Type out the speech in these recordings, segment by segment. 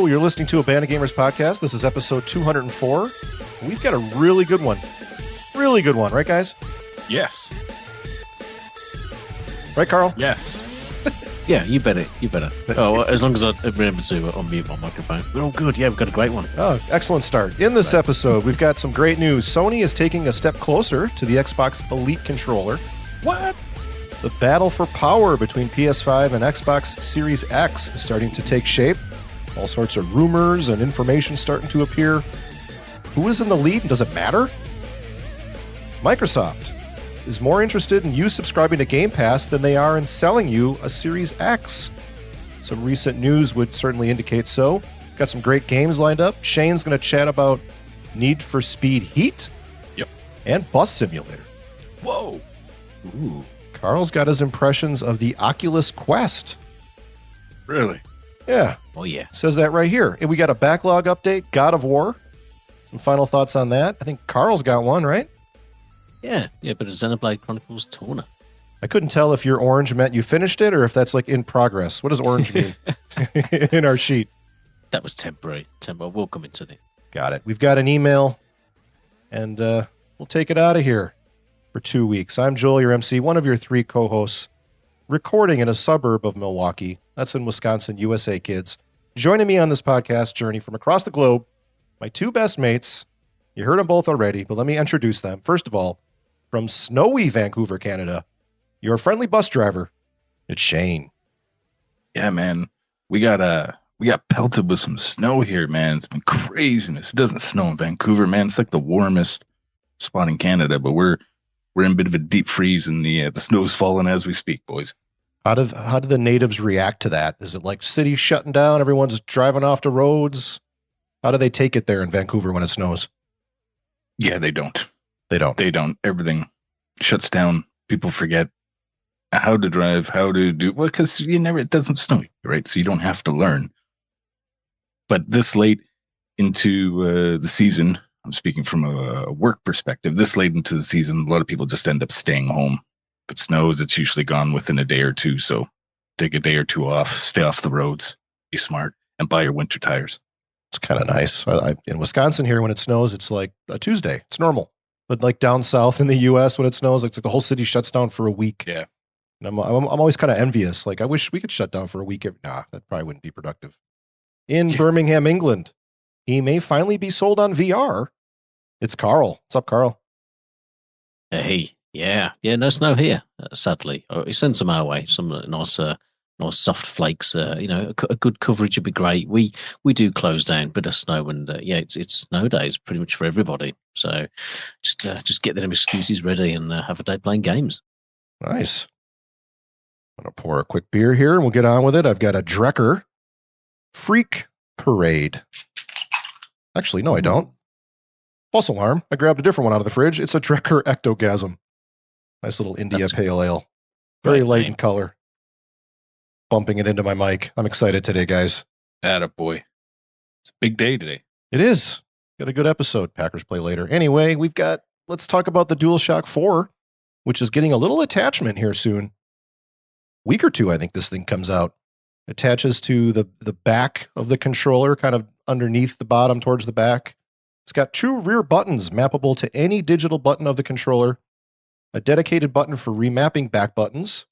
Hello, you're listening to a Band of Gamers podcast. This is episode 204. We've got a really good one. Really good one, right, guys? Yes. Right, Carl? Yes. Yeah, you better. Oh, as long as I remember to unmute my microphone. We're all good. Yeah, we've got a great one. Oh, excellent start. In this episode, we've got some great news. Sony is taking a step closer to the Xbox Elite controller. What? The battle for power between PS5 and Xbox Series X is starting to take shape. All sorts of rumors and information starting to appear. Who is in the lead and does it matter? Microsoft is more interested in you subscribing to Game Pass than they are in selling you a Series X. Some recent news would certainly indicate so. Got some great games lined up. Shane's going to chat about Need for Speed Heat. Yep. And Bus Simulator. Whoa. Ooh. Carl's got his impressions of the Oculus Quest. Really? Yeah. Oh, yeah. Says that right here. And we got a backlog update, God of War. Some final thoughts on that. I think Carl's got one, right? Yeah, but it's Xenoblade Chronicles Tourna. I couldn't tell if your orange meant you finished it or if that's like in progress. What does orange mean in our sheet? That was temporary. We'll come into it. Got it. We've got an email, and we'll take it out of here for 2 weeks. I'm Joel, your MC, one of your three co-hosts, recording in a suburb of Milwaukee. That's in Wisconsin, USA, kids. Joining me on this podcast journey from across the globe, my two best mates. You heard them both already, but let me introduce them. First of all, from snowy Vancouver, Canada, your friendly bus driver, it's Shane. Yeah, man. We got pelted with some snow here, man. It's been craziness. It doesn't snow in Vancouver, man. It's like the warmest spot in Canada, but we're in a bit of a deep freeze, and the snow's falling as we speak, boys. How do the natives react to that? Is it like cities shutting down? Everyone's driving off the roads? How do they take it there in Vancouver when it snows? Yeah, they don't. They don't. Everything shuts down. People forget how to drive, how to do, well, because it doesn't snow, right? So you don't have to learn. But this late into the season, I'm speaking from a work perspective, this late into the season, a lot of people just end up staying home. If it snows, it's usually gone within a day or two. So take a day or two off, stay off the roads, be smart, and buy your winter tires. It's kind of nice. In Wisconsin here, when it snows, it's like a Tuesday. It's normal. But like down south in the U.S., when it snows, it's like the whole city shuts down for a week. Yeah. And I'm always kind of envious. Like, I wish we could shut down for a week. Nah, that probably wouldn't be productive. In Birmingham, England, he may finally be sold on VR. It's Carl. What's up, Carl? Hey, yeah, no snow here, sadly. He sent some our way, some nice soft flakes. A good coverage would be great. We do close down, bit of snow, and it's snow days pretty much for everybody. So just get them excuses ready and have a day playing games. Nice. I'm going to pour a quick beer here and we'll get on with it. I've got a Drecker Freak Parade. Actually, no, I don't. False alarm. I grabbed a different one out of the fridge. It's a Drecker Ectogasm. Nice little India Pale Ale. Very light in color. Bumping it into my mic. I'm excited today, guys. Attaboy. It's a big day today. It is. Got a good episode. Packers play later. Anyway, let's talk about the DualShock 4, which is getting a little attachment here soon. Week or two, I think this thing comes out. Attaches to the back of the controller, kind of underneath the bottom towards the back. It's got two rear buttons mappable to any digital button of the controller, a dedicated button for remapping back buttons,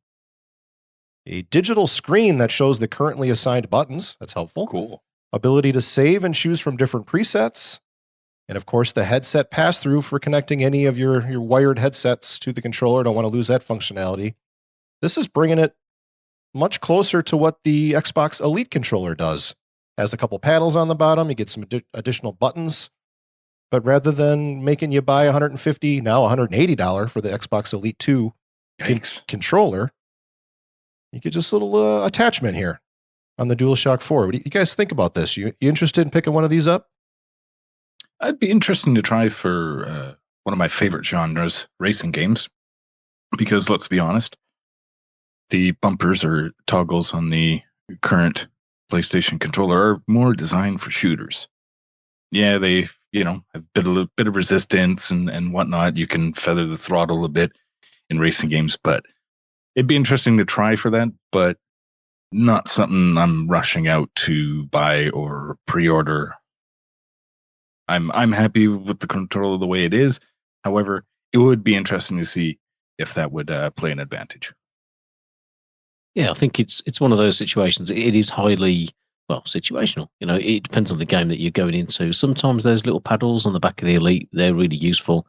a digital screen that shows the currently assigned buttons. That's helpful. Cool. Ability to save and choose from different presets. And of course, the headset pass-through for connecting any of your wired headsets to the controller. Don't want to lose that functionality. This is bringing it much closer to what the Xbox Elite controller does. Has a couple paddles on the bottom. You get some additional buttons. But rather than making you buy $150, now $180 for the Xbox Elite 2 controller, you get just a little attachment here on the DualShock 4. What do you guys think about this? You interested in picking one of these up? I'd be interesting to try for one of my favorite genres, racing games. Because let's be honest, the bumpers or toggles on the current PlayStation controller are more designed for shooters. Yeah, they have a little bit of resistance and whatnot. You can feather the throttle a bit in racing games, but it'd be interesting to try for that. But not something I'm rushing out to buy or pre-order. I'm happy with the controller the way it is. However, it would be interesting to see if that would play an advantage. Yeah, I think it's one of those situations. It is highly situational. It depends on the game that you're going into. Sometimes those little paddles on the back of the Elite, they're really useful.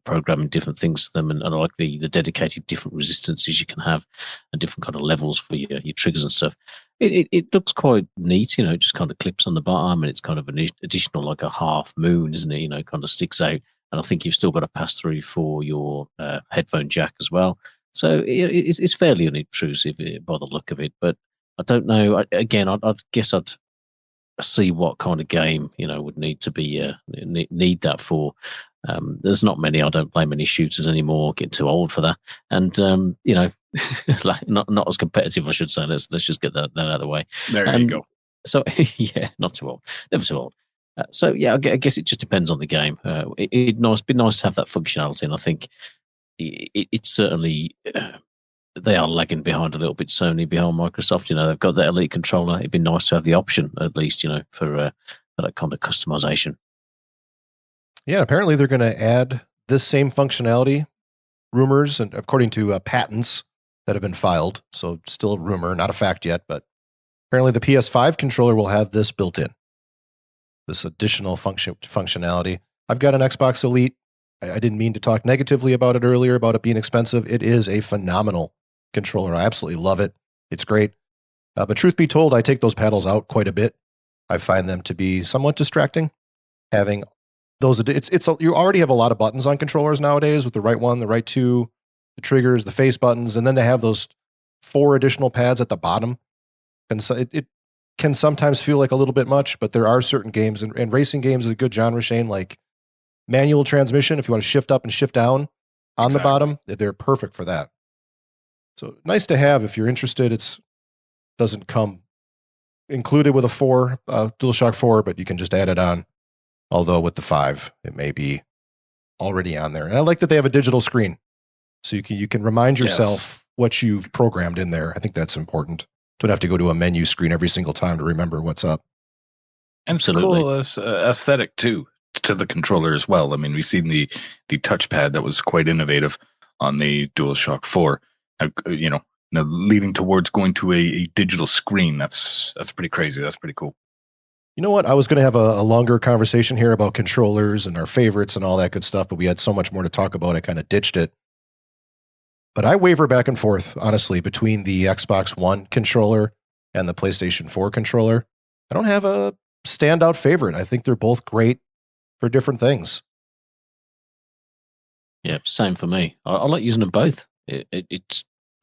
Programming different things to them, and I like the dedicated different resistances you can have, and different kind of levels for your triggers and stuff. It looks quite neat. It just kind of clips on the bottom, and it's kind of an additional like a half moon, isn't it? Kind of sticks out, and I think you've still got a pass through for your headphone jack as well. So it's fairly unobtrusive by the look of it, but I don't know. I'd guess I'd see what kind of game would need to be need that for. There's not many. I don't play many shooters anymore. Getting too old for that, and like not as competitive, I should say. Let's just get that out of the way. There you go. So yeah, not too old, never too old. So yeah, I guess it just depends on the game. It'd be nice to have that functionality, and I think it's certainly. They are lagging behind a little bit. Sony behind Microsoft. They've got that Elite controller. It'd be nice to have the option, at least, for that kind of customization. Yeah, apparently they're going to add this same functionality, rumors, and according to patents that have been filed. So still a rumor, not a fact yet, but apparently the PS5 controller will have this built in, this additional functionality. I've got an Xbox Elite. I didn't mean to talk negatively about it earlier, about it being expensive. It is a phenomenal controller. I absolutely love it. It's great. But truth be told, I take those paddles out quite a bit. I find them to be somewhat distracting. Having those, you already have a lot of buttons on controllers nowadays with the right one, the right two, the triggers, the face buttons, and then to have those 4 additional pads at the bottom. And so it can sometimes feel like a little bit much, but there are certain games, and racing games is a good genre, Shane, like manual transmission. If you want to shift up and shift down on the bottom, they're perfect for that. So nice to have if you're interested. It doesn't come included with a 4, DualShock 4, but you can just add it on. Although with the 5, it may be already on there. And I like that they have a digital screen, so you can remind yourself what you've programmed in there. I think that's important. Don't have to go to a menu screen every single time to remember what's up. And it's a cool aesthetic too to the controller as well. I mean, we've seen the touchpad that was quite innovative on the DualShock 4. Leading towards going to a digital screen. That's pretty crazy. That's pretty cool. You know what? I was going to have a longer conversation here about controllers and our favorites and all that good stuff, but we had so much more to talk about, I kind of ditched it. But I waver back and forth, honestly, between the Xbox One controller and the PlayStation 4 controller. I don't have a standout favorite. I think they're both great for different things. Yeah, same for me. I like using them both.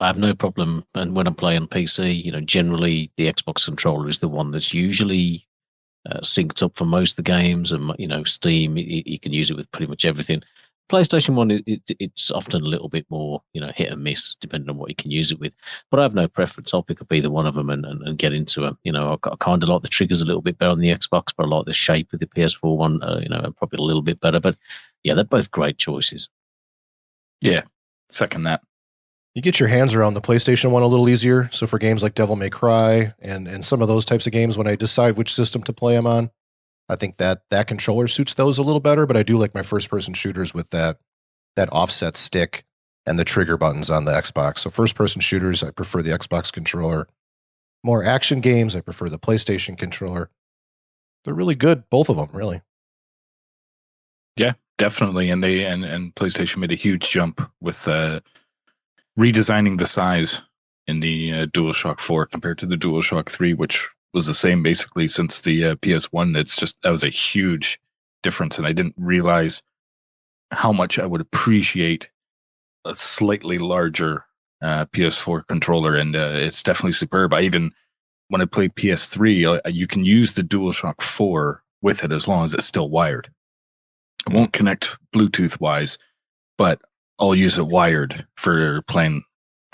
I have no problem, and when I play on PC, generally the Xbox controller is the one that's usually synced up for most of the games, and Steam, you can use it with pretty much everything. PlayStation 1, it's often a little bit more, hit and miss, depending on what you can use it with. But I have no preference. I'll pick up either one of them and get into them. I kind of like the triggers a little bit better on the Xbox, but I like the shape of the PS4 one, probably a little bit better. But yeah, they're both great choices. Yeah, second that. You get your hands around the PlayStation 1 a little easier. So for games like Devil May Cry and some of those types of games, when I decide which system to play them on, I think that controller suits those a little better. But I do like my first-person shooters with that offset stick and the trigger buttons on the Xbox. So first-person shooters, I prefer the Xbox controller. More action games, I prefer the PlayStation controller. They're really good, both of them, really. Yeah, definitely. And PlayStation made a huge jump with redesigning the size in the DualShock 4 compared to the DualShock 3, which was the same basically since the PS1. That was a huge difference, and I didn't realize how much I would appreciate a slightly larger PS4 controller, and it's definitely superb. When I play PS3, you can use the DualShock 4 with it as long as it's still wired. It won't connect Bluetooth wise, but I'll use it wired for playing,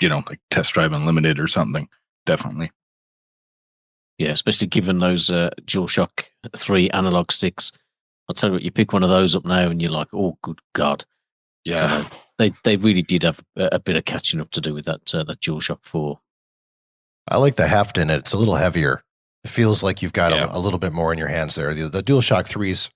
like Test Drive Unlimited or something. Definitely. Yeah, especially given those DualShock 3 analog sticks. I'll tell you what, you pick one of those up now and you're like, oh, good God. Yeah. They really did have a bit of catching up to do with that DualShock 4. I like the heft in it. It's a little heavier. It feels like you've got Yeah. a little bit more in your hands there. The DualShock 3s,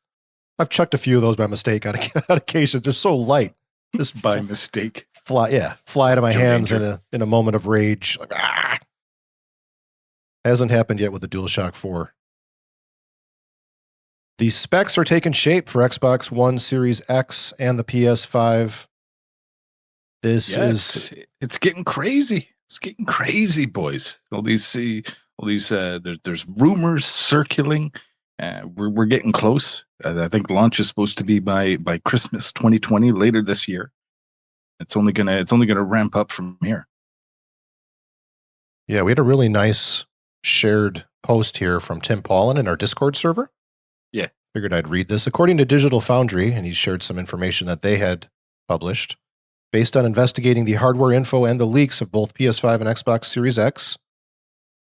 I've chucked a few of those by mistake on occasion. They're so light. Just By mistake. fly out of my Joe hands Danger. in a moment of rage. Like, Hasn't happened yet with the DualShock 4. The specs are taking shape for Xbox One Series X and the PS5. It's getting crazy. It's getting crazy, boys. There's rumors circulating. We're getting close. I think launch is supposed to be by Christmas 2020, later this year. It's only gonna ramp up from here. Yeah, we had a really nice shared post here from Tim Paulin in our Discord server. Yeah. Figured I'd read this. According to Digital Foundry, and he shared some information that they had published, based on investigating the hardware info and the leaks of both PS5 and Xbox Series X.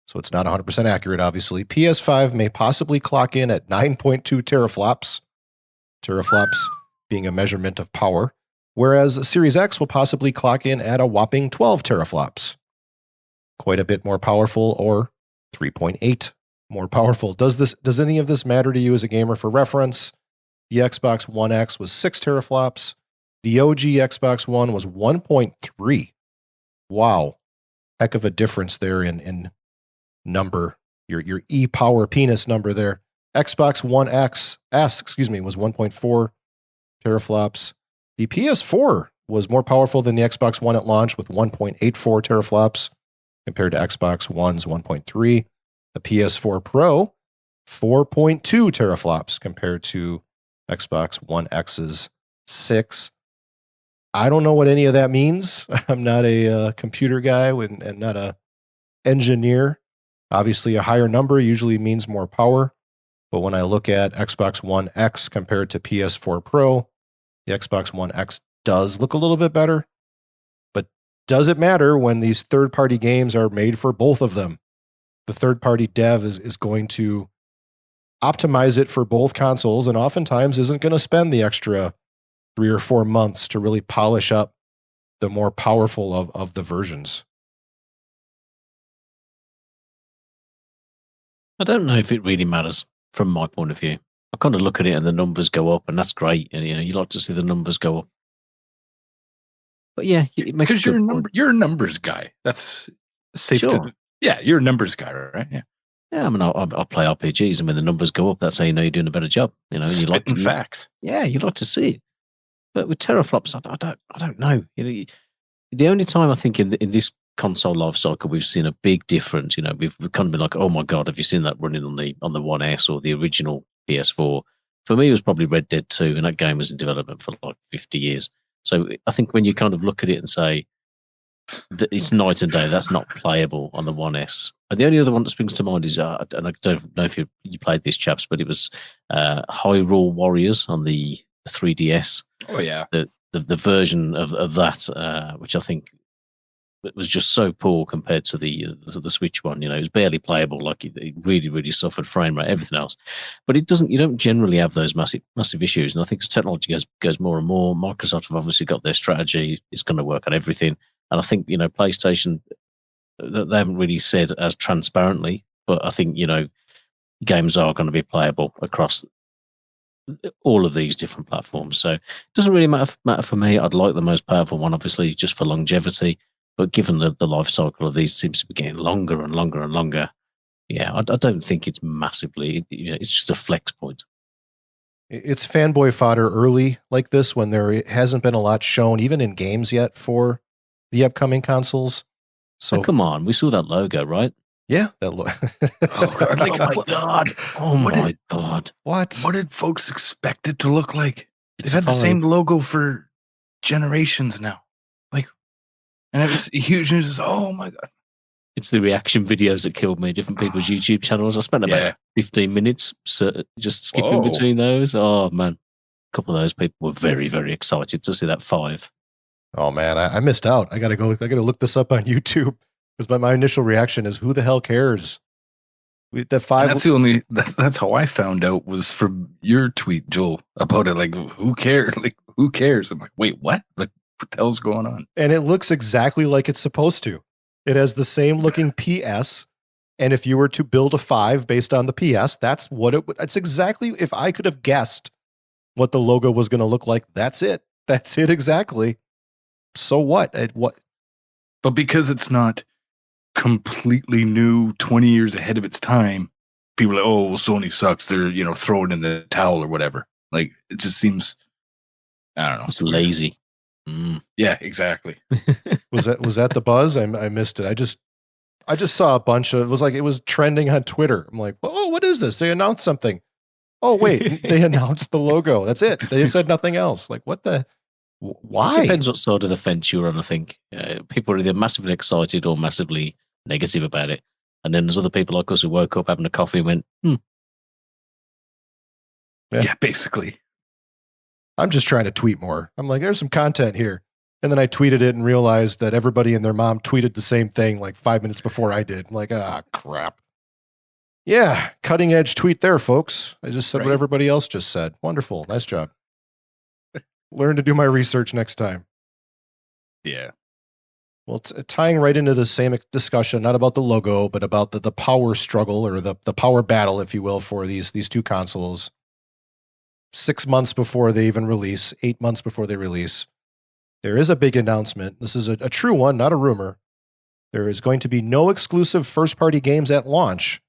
So it's not 100% accurate, obviously. PS5 may possibly clock in at 9.2 teraflops. Teraflops being a measurement of power. Whereas Series X will possibly clock in at a whopping 12 teraflops. Quite a bit more powerful, or 3.8 more powerful. Does any of this matter to you as a gamer? For reference, the Xbox One X was 6 teraflops. The OG Xbox One was 1.3. Wow. Heck of a difference there in number. Your E-power penis number there. Xbox One S, was 1.4 teraflops. The PS4 was more powerful than the Xbox One at launch with 1.84 teraflops compared to Xbox One's 1.3. The PS4 Pro, 4.2 teraflops compared to Xbox One X's 6. I don't know what any of that means. I'm not a computer guy and not a engineer. Obviously, a higher number usually means more power. But when I look at Xbox One X compared to PS4 Pro, the Xbox One X does look a little bit better. But does it matter when these third-party games are made for both of them? The third-party dev is going to optimize it for both consoles and oftentimes isn't going to spend the extra 3 or 4 months to really polish up the more powerful of the versions. I don't know if it really matters from my point of view. I kind of look at it and the numbers go up, and that's great. And you like to see the numbers go up. But yeah, because you're a numbers guy. That's safe to. Yeah, you're a numbers guy, right? Yeah. Yeah, I mean, I play RPGs, and when the numbers go up, that's how you know you're doing a better job. You know, you like facts. Yeah, you like to see it. But with teraflops, I don't know. The only time I think in this console life cycle we've seen a big difference. We've kind of been like, oh my god, have you seen that running on the One S or the original PS4? For me, it was probably Red Dead 2, and that game was in development for like 50 years. So I think when you kind of look at it and say that it's night and day, that's not playable on the One S. And the only other one that springs to mind is, and I don't know if you played this, chaps, but it was Hyrule Warriors on the 3DS. Oh yeah, the version of that, which I think it was just so poor compared to the Switch one. It was barely playable. Like it really, really suffered frame rate, everything else. But it doesn't. You don't generally have those massive issues. And I think as technology goes more and more, Microsoft have obviously got their strategy. It's going to work on everything. And I think PlayStation, they haven't really said as transparently, but I think games are going to be playable across all of these different platforms. So it doesn't really matter for me. I'd like the most powerful one, obviously, just for longevity. But given the life cycle of these seems to be getting longer and longer and longer, yeah, I don't think it's massively. It's just a flex point. It's fanboy fodder early like this when there hasn't been a lot shown, even in games yet, for the upcoming consoles. So come on, we saw that logo, right? Yeah, that oh my god! What did folks expect it to look like? They've had the same logo for generations now. And it was huge news. Oh my god! It's the reaction videos that killed me. Different people's YouTube channels. I spent about 15 minutes just skipping between those. Oh man, a couple of those people were very, very excited to see that 5. Oh man, I missed out. I gotta look this up on YouTube because my initial reaction is, who the hell cares? The 5. And that's how I found out, was from your tweet, Joel, about it. Like, who cares? Like, who cares? I'm like, wait, what? Like, what the hell's going on? And it looks exactly like it's supposed to. It has the same looking PS. And if you were to build a 5 based on the PS, that's what it would. That's exactly, if I could have guessed what the logo was going to look like, that's it. That's it exactly. So what? But because it's not completely new, 20 years ahead of its time, people are like, oh, well, Sony sucks. They're, throwing in the towel or whatever. Like, it just seems, I don't know. It's lazy. Yeah, exactly. Was that the buzz? I missed it. I just saw a bunch of, it was trending on Twitter. I'm like, oh, what is this? They announced something. Oh, wait, they announced the logo. That's it. They said nothing else. Like, what the, why? It depends what side of the fence you're on, I think. People are either massively excited or massively negative about it. And then there's other people like us who woke up having a coffee and went, Yeah, basically. I'm just trying to tweet more. I'm like, there's some content here. And then I tweeted it and realized that everybody and their mom tweeted the same thing like 5 minutes before I did. I'm like, crap. Yeah, cutting edge tweet there, folks. I just said what everybody else just said. Wonderful. Nice job. Learn to do my research next time. Yeah. Well, it's tying right into the same discussion, not about the logo, but about the power struggle or the power battle, if you will, for these two consoles. 6 months before they even release, 8 months before they release, there is a big announcement. This is a true one, not a rumor. There is going to be no exclusive first-party games at launch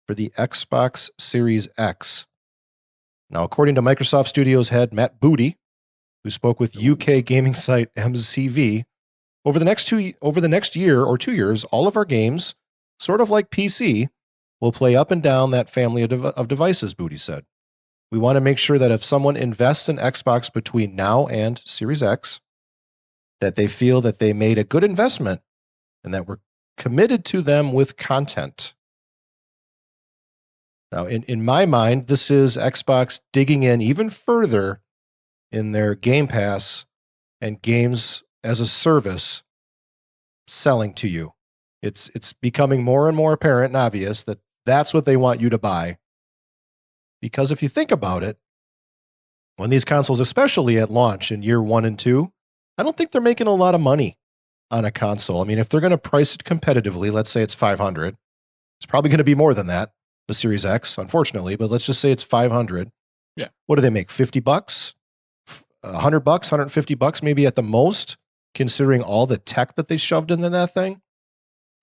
for the Xbox Series X. Now, according to Microsoft Studios head Matt Booty, who spoke with UK gaming site MCV, over the next year or 2 years, all of our games, sort of like PC, will play up and down that family of devices, Booty said. We want to make sure that if someone invests in Xbox between now and Series X, that they feel that they made a good investment and that we're committed to them with content. Now, in my mind, this is Xbox digging in even further in their Game Pass and games as a service selling to you. It's becoming more and more apparent and obvious that that's what they want you to buy. Because if you think about it, when these consoles, especially at launch in year 1 and 2, I don't think they're making a lot of money on a console. I mean, if they're going to price it competitively, let's say it's $500, it's probably going to be more than that, the Series X, unfortunately, but let's just say it's $500. Yeah. What do they make? $50? $100, $150 maybe at the most, considering all the tech that they shoved into that thing,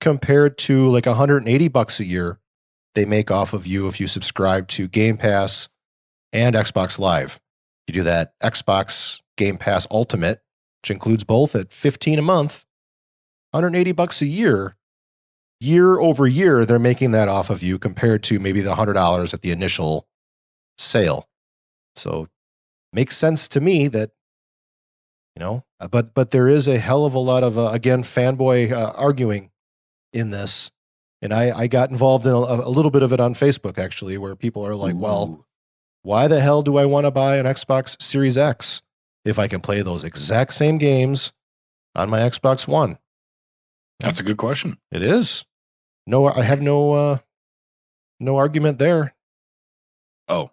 compared to like $180 a year they make off of you if you subscribe to Game Pass and Xbox Live. You do that Xbox Game Pass Ultimate, which includes both at $15 a month, $180 a year over year, they're making that off of you compared to maybe the $100 at the initial sale. So makes sense to me that, but there is a hell of a lot of, again, fanboy arguing in this. And I got involved in a little bit of it on Facebook, actually, where people are like, well, why the hell do I want to buy an Xbox Series X if I can play those exact same games on my Xbox One? That's a good question. It is. No, I have no argument there. Oh.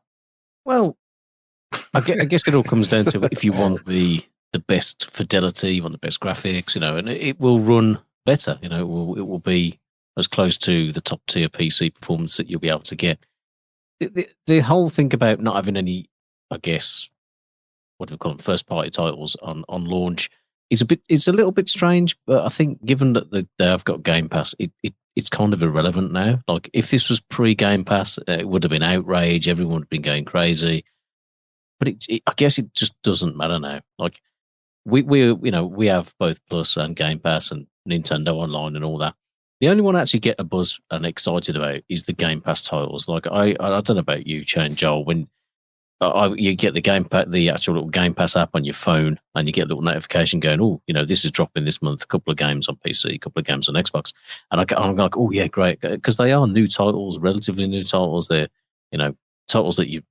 Well, I guess it all comes down to if you want the best fidelity, you want the best graphics, and it will run better. It will be as close to the top tier PC performance that you'll be able to get. The whole thing about not having any, I guess, what do we call them, first party titles on launch is a little bit strange. But I think given that they have got Game Pass, it's kind of irrelevant now. Like if this was pre Game Pass, it would have been outrage. Everyone would have been going crazy. But I guess it just doesn't matter now. Like we have both Plus and Game Pass and Nintendo Online and all that. The only one I actually get a buzz and excited about is the Game Pass titles. Like I don't know about you, Shane, Joel, when you get the actual little Game Pass app on your phone, and you get a little notification going, oh, this is dropping this month. A couple of games on PC, a couple of games on Xbox, and I'm like, oh yeah, great, because they are new titles, relatively new titles. They're titles that you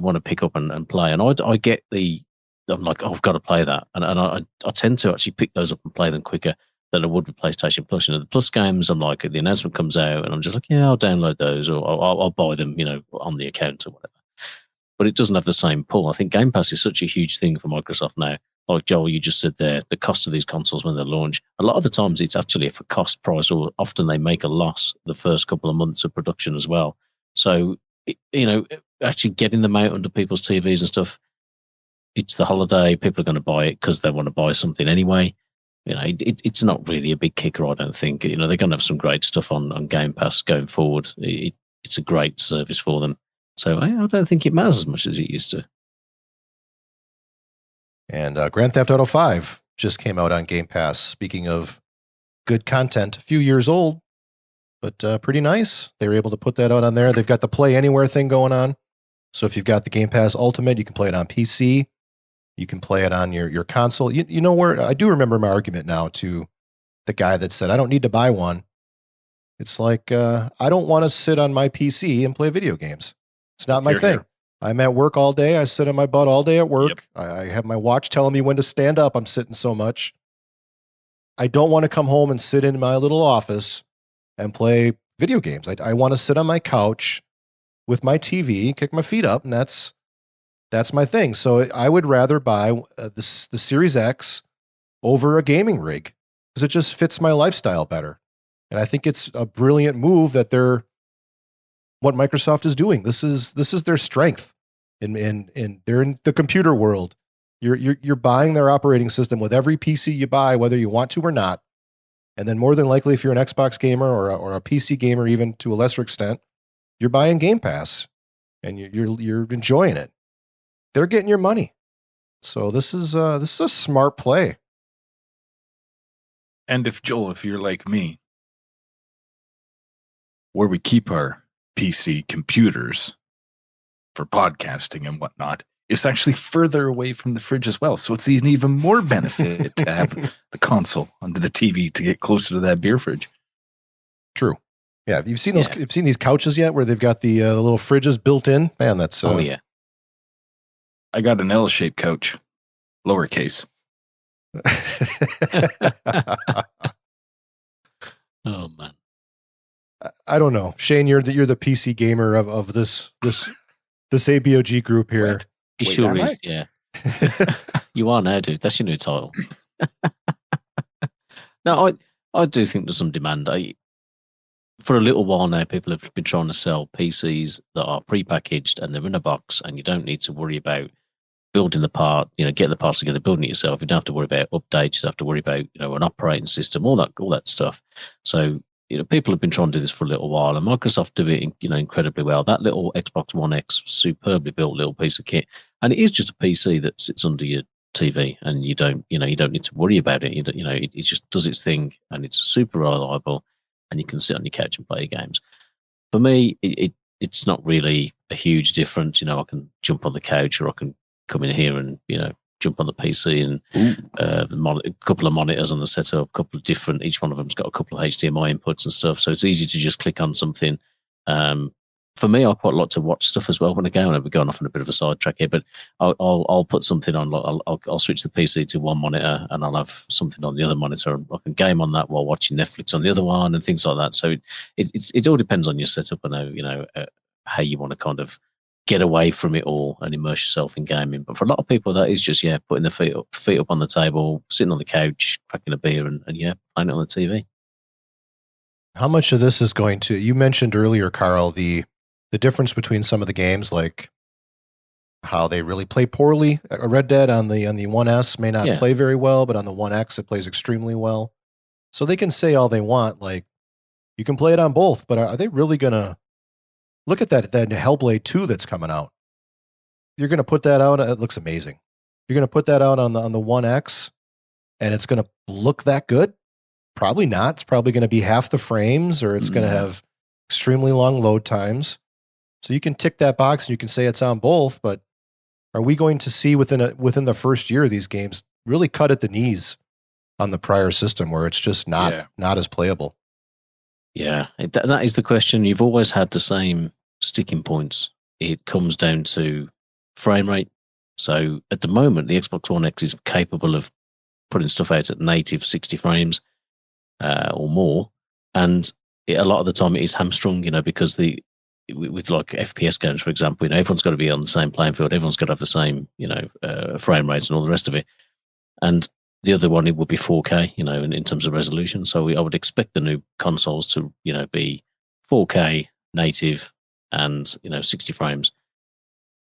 want to pick up and play. And I get I'm like, oh, I've got to play that, and I tend to actually pick those up and play them quicker than I would with PlayStation Plus. The Plus games, I'm like, the announcement comes out, and I'm just like, yeah, I'll download those, or I'll buy them, on the account or whatever. But it doesn't have the same pull. I think Game Pass is such a huge thing for Microsoft now like Joel, you just said there, the cost of these consoles when they launch, a lot of the times it's actually for cost price, or often they make a loss the first couple of months of production as well. So, actually getting them out under people's TVs and stuff, it's the holiday. People are going to buy it because they want to buy something anyway. It's not really a big kicker, I don't think. They're going to have some great stuff on Game Pass going forward. It's a great service for them. So I don't think it matters as much as it used to. And Grand Theft Auto 5 just came out on Game Pass. Speaking of good content, a few years old, but pretty nice. They were able to put that out on there. They've got the Play Anywhere thing going on. So if you've got the Game Pass Ultimate, you can play it on PC. You can play it on your console. You know where I do remember my argument now to the guy that said, I don't need to buy one. It's like, I don't want to sit on my PC and play video games. It's not my thing. Here. I'm at work all day. I sit on my butt all day at work. Yep. I have my watch telling me when to stand up. I'm sitting so much. I don't want to come home and sit in my little office and play video games. I want to sit on my couch with my TV, kick my feet up, and that's my thing. So I would rather buy the Series X over a gaming rig because it just fits my lifestyle better. And I think it's a brilliant move that what Microsoft is doing. This is their strength. They're in the computer world. You're buying their operating system with every PC you buy, whether you want to or not. And then more than likely, if you're an Xbox gamer or a PC gamer, even to a lesser extent, you're buying Game Pass and you're enjoying it. They're getting your money. So this is a smart play. And if you're like me, where we keep our PC computers for podcasting and whatnot, it's actually further away from the fridge as well. So it's an even more benefit to have the console under the TV to get closer to that beer fridge. True. Yeah. You've seen those. You've seen these couches yet, where they've got the little fridges built in. Man, that's. Oh yeah. I got an L-shaped couch, lowercase. Oh man. I don't know, Shane. You're the PC gamer of this ABOG group here. Right. He sure is. Right? Yeah. You are now, dude. That's your new title. No, I do think there's some demand. For a little while now, people have been trying to sell PCs that are prepackaged and they're in a box, and you don't need to worry about building the part. Getting the parts together, building it yourself. You don't have to worry about updates. You don't have to worry about an operating system, all that stuff. So people have been trying to do this for a little while, and Microsoft do it incredibly well. That little Xbox One X, superbly built little piece of kit, and it is just a PC that sits under your TV, and you don't need to worry about it. It just does its thing, and it's super reliable, and you can sit on your couch and play games. For me, it's not really a huge difference. I can jump on the couch, or I can come in here and jump on the PC and a couple of monitors on the setup, a couple of different, each one of them's got a couple of HDMI inputs and stuff. So it's easy to just click on something. For me, I quite like to watch stuff as well when I go, and we're going off on a bit of a sidetrack here, but I'll put something on. I'll switch the PC to one monitor, and I'll have something on the other monitor. I can game on that while watching Netflix on the other one and things like that. So it all depends on your setup and how you want to kind of get away from it all and immerse yourself in gaming. But for a lot of people, that is just putting the feet up on the table, sitting on the couch, cracking a beer, and playing it on the TV. How much of this is going to? You mentioned earlier, Carl, the difference between some of the games, like how they really play poorly. Red Dead on the One S may not play very well, but on the One X it plays extremely well. So they can say all they want, like you can play it on both, but are they really gonna? Look at that Hellblade 2 that's coming out. You're going to put that out. It looks amazing. You're going to put that out on the One X, and it's going to look that good? Probably not. It's probably going to be half the frames, or it's going to have extremely long load times. So you can tick that box and you can say it's on both. But are we going to see within the first year these games really cut at the knees on the prior system, where it's just not as playable? Yeah, that is the question. You've always had the same sticking points. It comes down to frame rate. So at the moment, the Xbox One X is capable of putting stuff out at native 60 frames or more, and a lot of the time it is hamstrung. Because with like FPS games, for example, everyone's got to be on the same playing field. Everyone's got to have the same frame rates and all the rest of it. And the other one, it would be 4K, in terms of resolution. So I would expect the new consoles to, be 4K native and, 60 frames.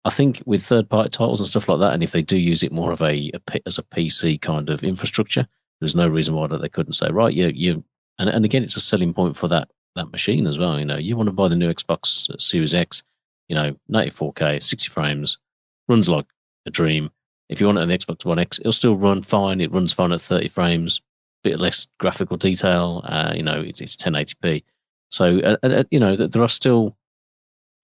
I think with third-party titles and stuff like that, and if they do use it more of as a PC kind of infrastructure, there's no reason why that they couldn't say, right, and again, it's a selling point for that machine as well. You want to buy the new Xbox Series X, native 4K, 60 frames, runs like a dream. If you want an Xbox One X, it'll still run fine. It runs fine at 30 frames, bit less graphical detail. It's 1080p. So, there are still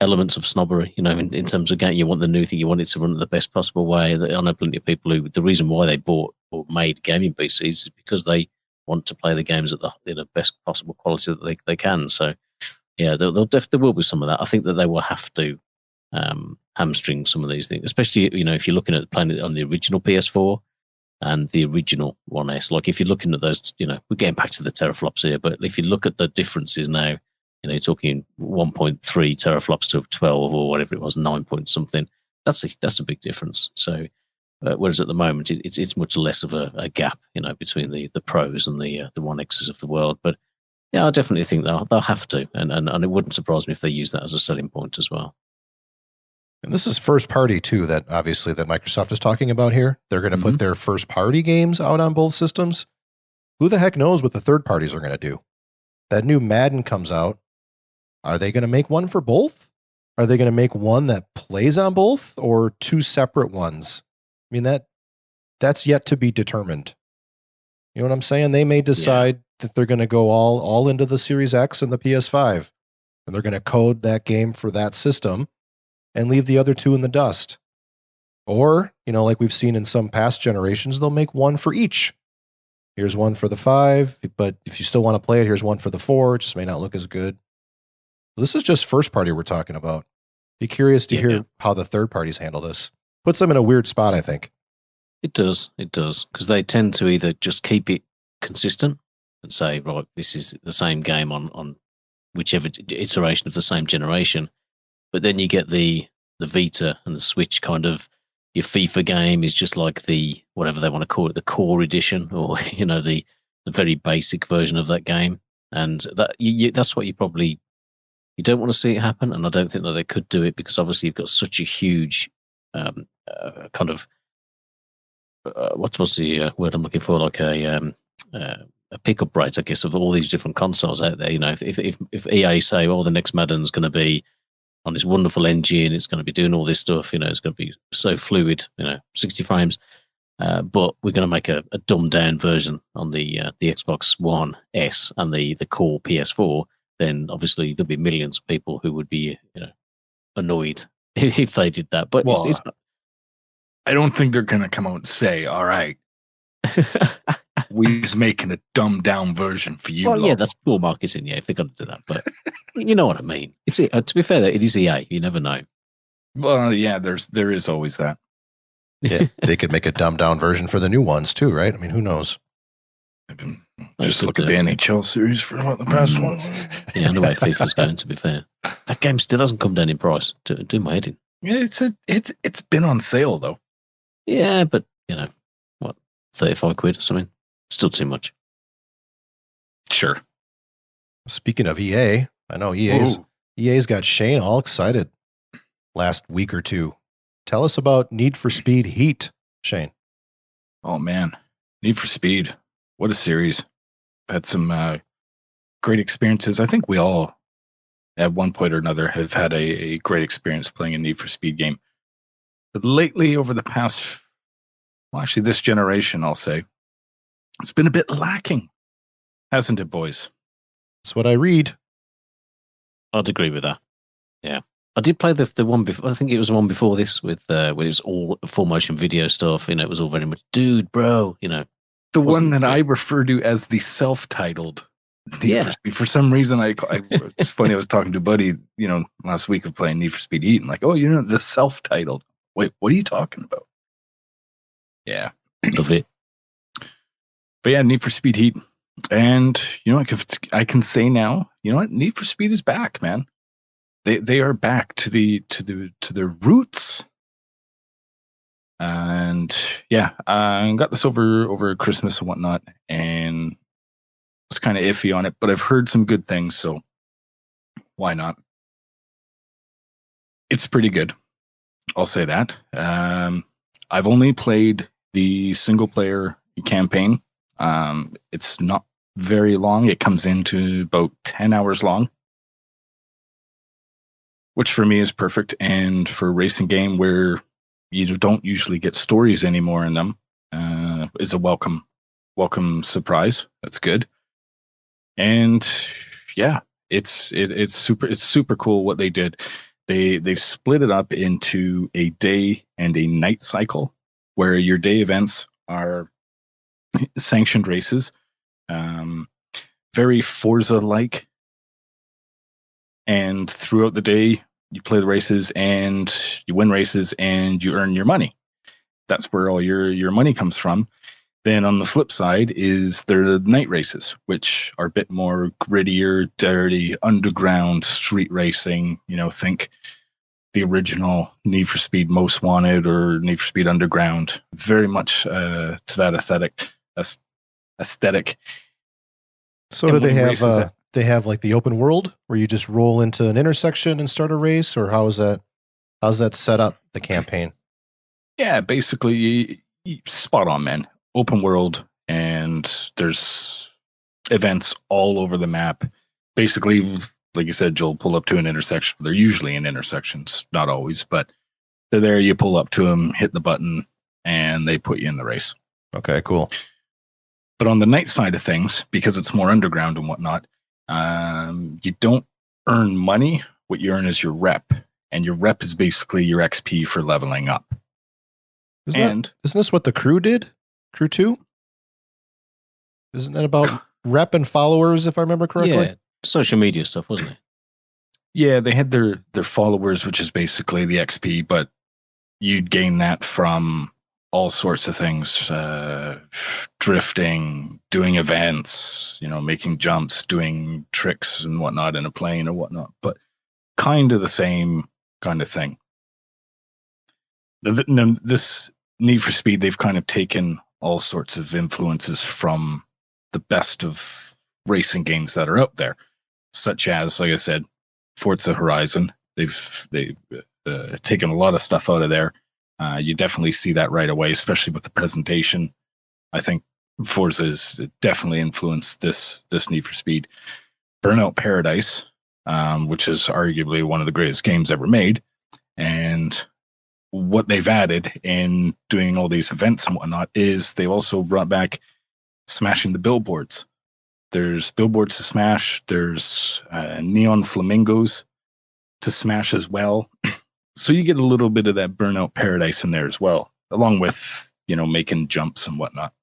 elements of snobbery, in terms of game. You want the new thing, you want it to run the best possible way. I know plenty of people who, the reason why they bought or made gaming PCs is because they want to play the games at the best possible quality that they can. So, yeah, there will be some of that. I think that they will have to hamstring some of these things, especially, if you're looking at playing it on the original PS4 and the original One S. Like, if you're looking at those, we're getting back to the teraflops here, but if you look at the differences now, you're talking 1.3 teraflops to 12 or whatever it was, 9 point something. That's a big difference. So, whereas at the moment it's much less of a gap, between the pros and the One X's of the world. But yeah, I definitely think they'll have to, and it wouldn't surprise me if they use that as a selling point as well. And this is first party too, that obviously that Microsoft is talking about here. They're going to put their first party games out on both systems. Who the heck knows what the third parties are going to do? That new Madden comes out. Are they going to make one for both? Are they going to make one that plays on both, or two separate ones? I mean, that's yet to be determined. You know what I'm saying? They may decide that they're going to go all into the Series X and the PS5, and they're going to code that game for that system and leave the other two in the dust. Or, like we've seen in some past generations, they'll make one for each. Here's one for the 5, but if you still want to play it, here's one for the 4. It just may not look as good. This is just first party we're talking about. Be curious to hear how the third parties handle this. Puts them in a weird spot, I think. It does, because they tend to either just keep it consistent and say, right, this is the same game on whichever iteration of the same generation. But then you get the Vita and the Switch kind of, your FIFA game is just like the, whatever they want to call it, the core edition, or, the very basic version of that game. And that's what you don't want to see it happen. And I don't think that they could do it, because obviously you've got such a huge kind of, what's the word I'm looking for? Like a pickup rate, I guess, of all these different consoles out there. If EA say, "Oh, the next Madden's going to be on this wonderful engine, it's going to be doing all this stuff, it's going to be so fluid, 60 frames, but we're going to make a dumbed down version on the Xbox One S and the core PS4," then obviously there'll be millions of people who would be, annoyed if they did that. But it's not. I don't think they're going to come out and say, all right, we're just making a dumbed down version for you. Well, yeah, that's poor marketing, if they're going to do that. But you know what I mean. To be fair, it is EA. You never know. Well, yeah, there is always that. Yeah, they could make a dumbed down version for the new ones too, right? I mean, who knows? Just look at the NHL series for the past ones. Yeah, I know where FIFA's going, to be fair. That game still hasn't come down in price. Do my head in. Yeah, it's been on sale, though. Yeah, but, 35 quid or something? Still too much. Sure. Speaking of EA, I know EA's got Shane all excited last week or two. Tell us about Need for Speed Heat, Shane. Oh, man. Need for Speed. What a series. Had some great experiences. I think we all, at one point or another, have had a great experience playing a Need for Speed game. But lately, over the past, actually this generation, I'll say, it's been a bit lacking, hasn't it, boys? That's what I read. I'd agree with that. Yeah. I did play the one before. I think it was the one before this with where it was all full motion video stuff. It was all very much, dude, bro. The one that I refer to as the self-titled Need for Speed. For some reason, it's funny. I was talking to a buddy, last week of playing Need for Speed Heat. I'm like, oh, the self-titled. Wait, what are you talking about? Yeah, love it. But yeah, Need for Speed Heat, and I can say now, Need for Speed is back, man. They are back to their roots. And yeah, I got this over Christmas and whatnot, and was kind of iffy on it, but I've heard some good things, so why not? It's pretty good. I'll say that. I've only played the single player campaign. It's not very long. It comes into about 10 hours long, which for me is perfect. And for a racing game where you don't usually get stories anymore in them, is a welcome surprise. That's good. And yeah, it's super cool what they did. They've split it up into a day and a night cycle, where your day events are sanctioned races, very Forza like, and throughout the day you play the races and you win races and you earn your money. That's where all your money comes from. Then on the flip side is the night races, which are a bit more grittier, dirty, underground street racing. Think the original Need for Speed Most Wanted or Need for Speed Underground. Very much to that aesthetic. So And do they when have races they have like the open world where you just roll into an intersection and start a race, or how's that set up, the campaign? Yeah, basically, spot on, man. Open world, and there's events all over the map. Basically, like you said, Joel, pull up to an intersection. They're usually in intersections, not always, but they're there. You pull up to them, hit the button, and they put you in the race. Okay, cool. But on the night side of things, because it's more underground and whatnot, you don't earn money. What you earn is your rep, and your rep is basically your XP for leveling up. Isn't this what the Crew did? Crew 2? Isn't it about rep and followers, if I remember correctly? Yeah, social media stuff, wasn't it? Yeah, they had their followers, which is basically the XP, but you'd gain that from all sorts of things, drifting, doing events, making jumps, doing tricks and whatnot in a plane or whatnot, but kind of the same kind of thing. This Need for Speed, they've kind of taken all sorts of influences from the best of racing games that are out there, such as, like I said, Forza Horizon. They've taken a lot of stuff out of there. You definitely see that right away, especially with the presentation. I think Forza has definitely influenced this Need for Speed. Burnout Paradise, which is arguably one of the greatest games ever made, and what they've added in doing all these events and whatnot is they've also brought back smashing the billboards. There's billboards to smash. There's neon flamingos to smash as well. So you get a little bit of that Burnout Paradise in there as well, along with, making jumps and whatnot.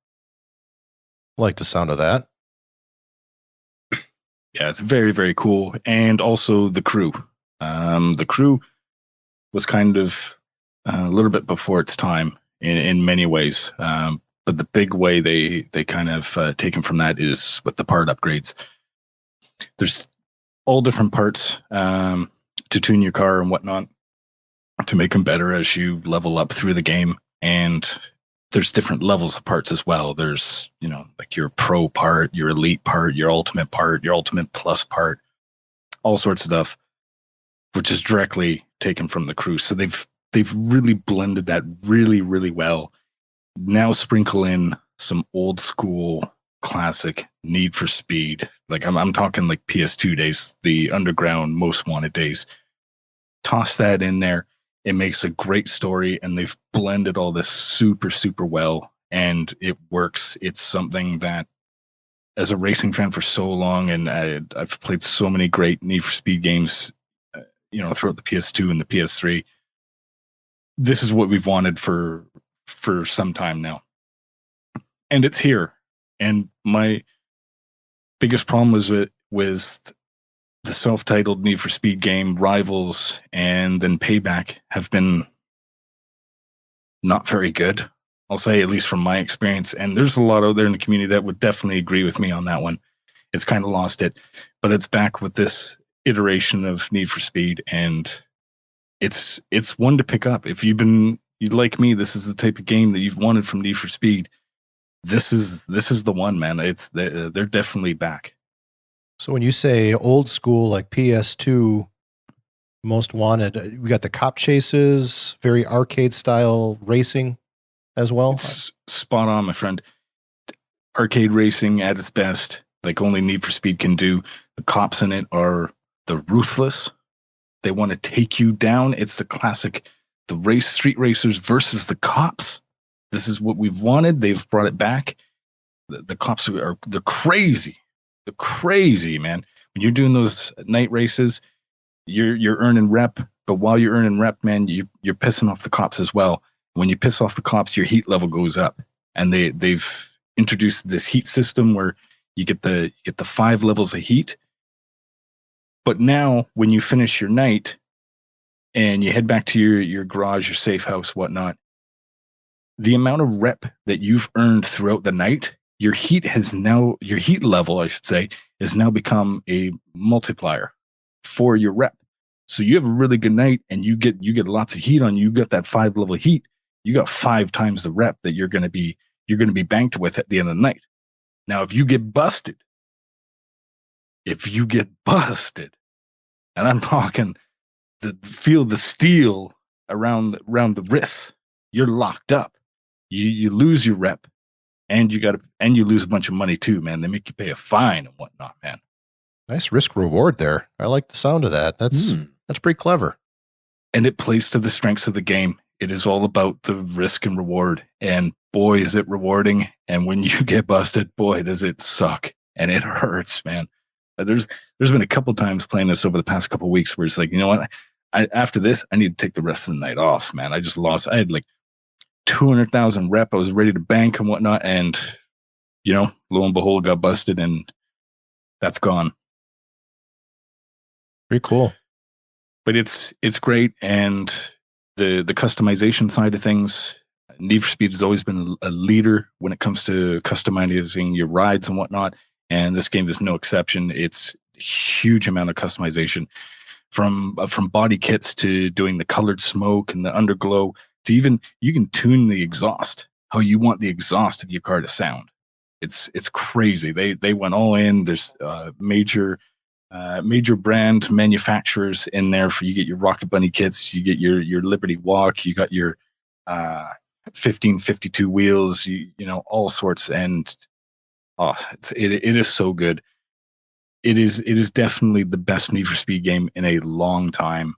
Like the sound of that. Yeah, it's very, very cool. And also the Crew. The Crew was kind of a little bit before its time in many ways. But the big way they kind of taken from that is with the part upgrades. There's all different parts to tune your car and whatnot to make them better as you level up through the game. And there's different levels of parts as well. There's, like your pro part, your elite part, your ultimate plus part, all sorts of stuff, which is directly taken from the Crew. So they've really blended that really, really well. Now sprinkle in some old school classic Need for Speed. Like I'm talking like PS2 days, the underground Most Wanted days. Toss that in there. It makes a great story, and they've blended all this super, super well, and it works. It's something that, as a racing fan for so long, and I've played so many great Need for Speed games, throughout the PS2 and the PS3. This is what we've wanted for some time now, and it's here. And my biggest problem was with the self-titled Need for Speed game, Rivals, and then Payback have been not very good. I'll say, at least from my experience. And there's a lot out there in the community that would definitely agree with me on that one. It's kind of lost it, but it's back with this iteration of Need for Speed, and it's one to pick up if you've been you like me, this is the type of game that you've wanted from Need for Speed. This is the one, man. They're definitely back. So when you say old school, like PS2, most wanted, we got the cop chases, very arcade style racing as well. It's spot on, my friend. Arcade racing at its best, like only Need for Speed can do. The cops in it are the ruthless. They want to take you down. It's the classic, the street racers versus the cops. This is what we've wanted. They've brought it back. The cops are the crazy. The crazy, man. When you're doing those night races, you're earning rep, but while you're earning rep, man, you're pissing off the cops as well. When you piss off the cops, your heat level goes up. And they've introduced this heat system where you get the 5 levels of heat. But now when you finish your night and you head back to your garage, your safe house, whatnot, the amount of rep that you've earned throughout the night, your heat level, I should say, has now become a multiplier for your rep. So you have a really good night and you get lots of heat on you. You got that 5 level heat. You got 5 times the rep that you're going to be banked with at the end of the night. Now, if you get busted, and I'm talking feel the steel around the wrists, you're locked up. You lose your rep, and you lose a bunch of money too, man. They make you pay a fine and whatnot, man. Nice risk reward there. I like the sound of that. That's pretty clever. And it plays to the strengths of the game. It is all about the risk and reward. And boy, is it rewarding. And when you get busted, boy, does it suck. And it hurts, man. There's been a couple times playing this over the past couple of weeks where it's like, you know what? After this, I need to take the rest of the night off, man. I just lost. I had like 200,000 rep. I was ready to bank and whatnot. And, lo and behold, got busted and that's gone. Pretty cool. But it's great. And the customization side of things, Need for Speed has always been a leader when it comes to customizing your rides and whatnot. And this game is no exception. It's a huge amount of customization from body kits to doing the colored smoke and the underglow to even you can tune the exhaust, how you want the exhaust of your car to sound. It's crazy. They went all in. There's major brand manufacturers in there for you get your Rocket Bunny kits, you get your Liberty Walk, you got your 1552 wheels, you know, all sorts. And it is so good. It is definitely the best Need for Speed game in a long time.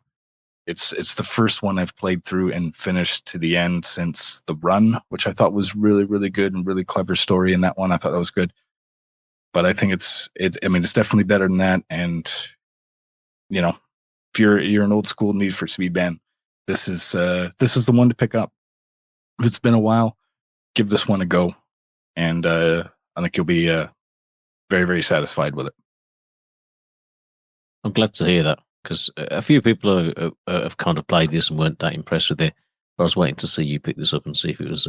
It's the first one I've played through and finished to the end since The Run, which I thought was really, really good and really clever story in that one. I thought that was good. But I think it's definitely better than that. And, if you're an old school Need for Speed fan, this is the one to pick up. If it's been a while, give this one a go. And I think you'll be very, very satisfied with it. I'm glad to hear that because a few people have kind of played this and weren't that impressed with it. But I was waiting to see you pick this up and see if it was,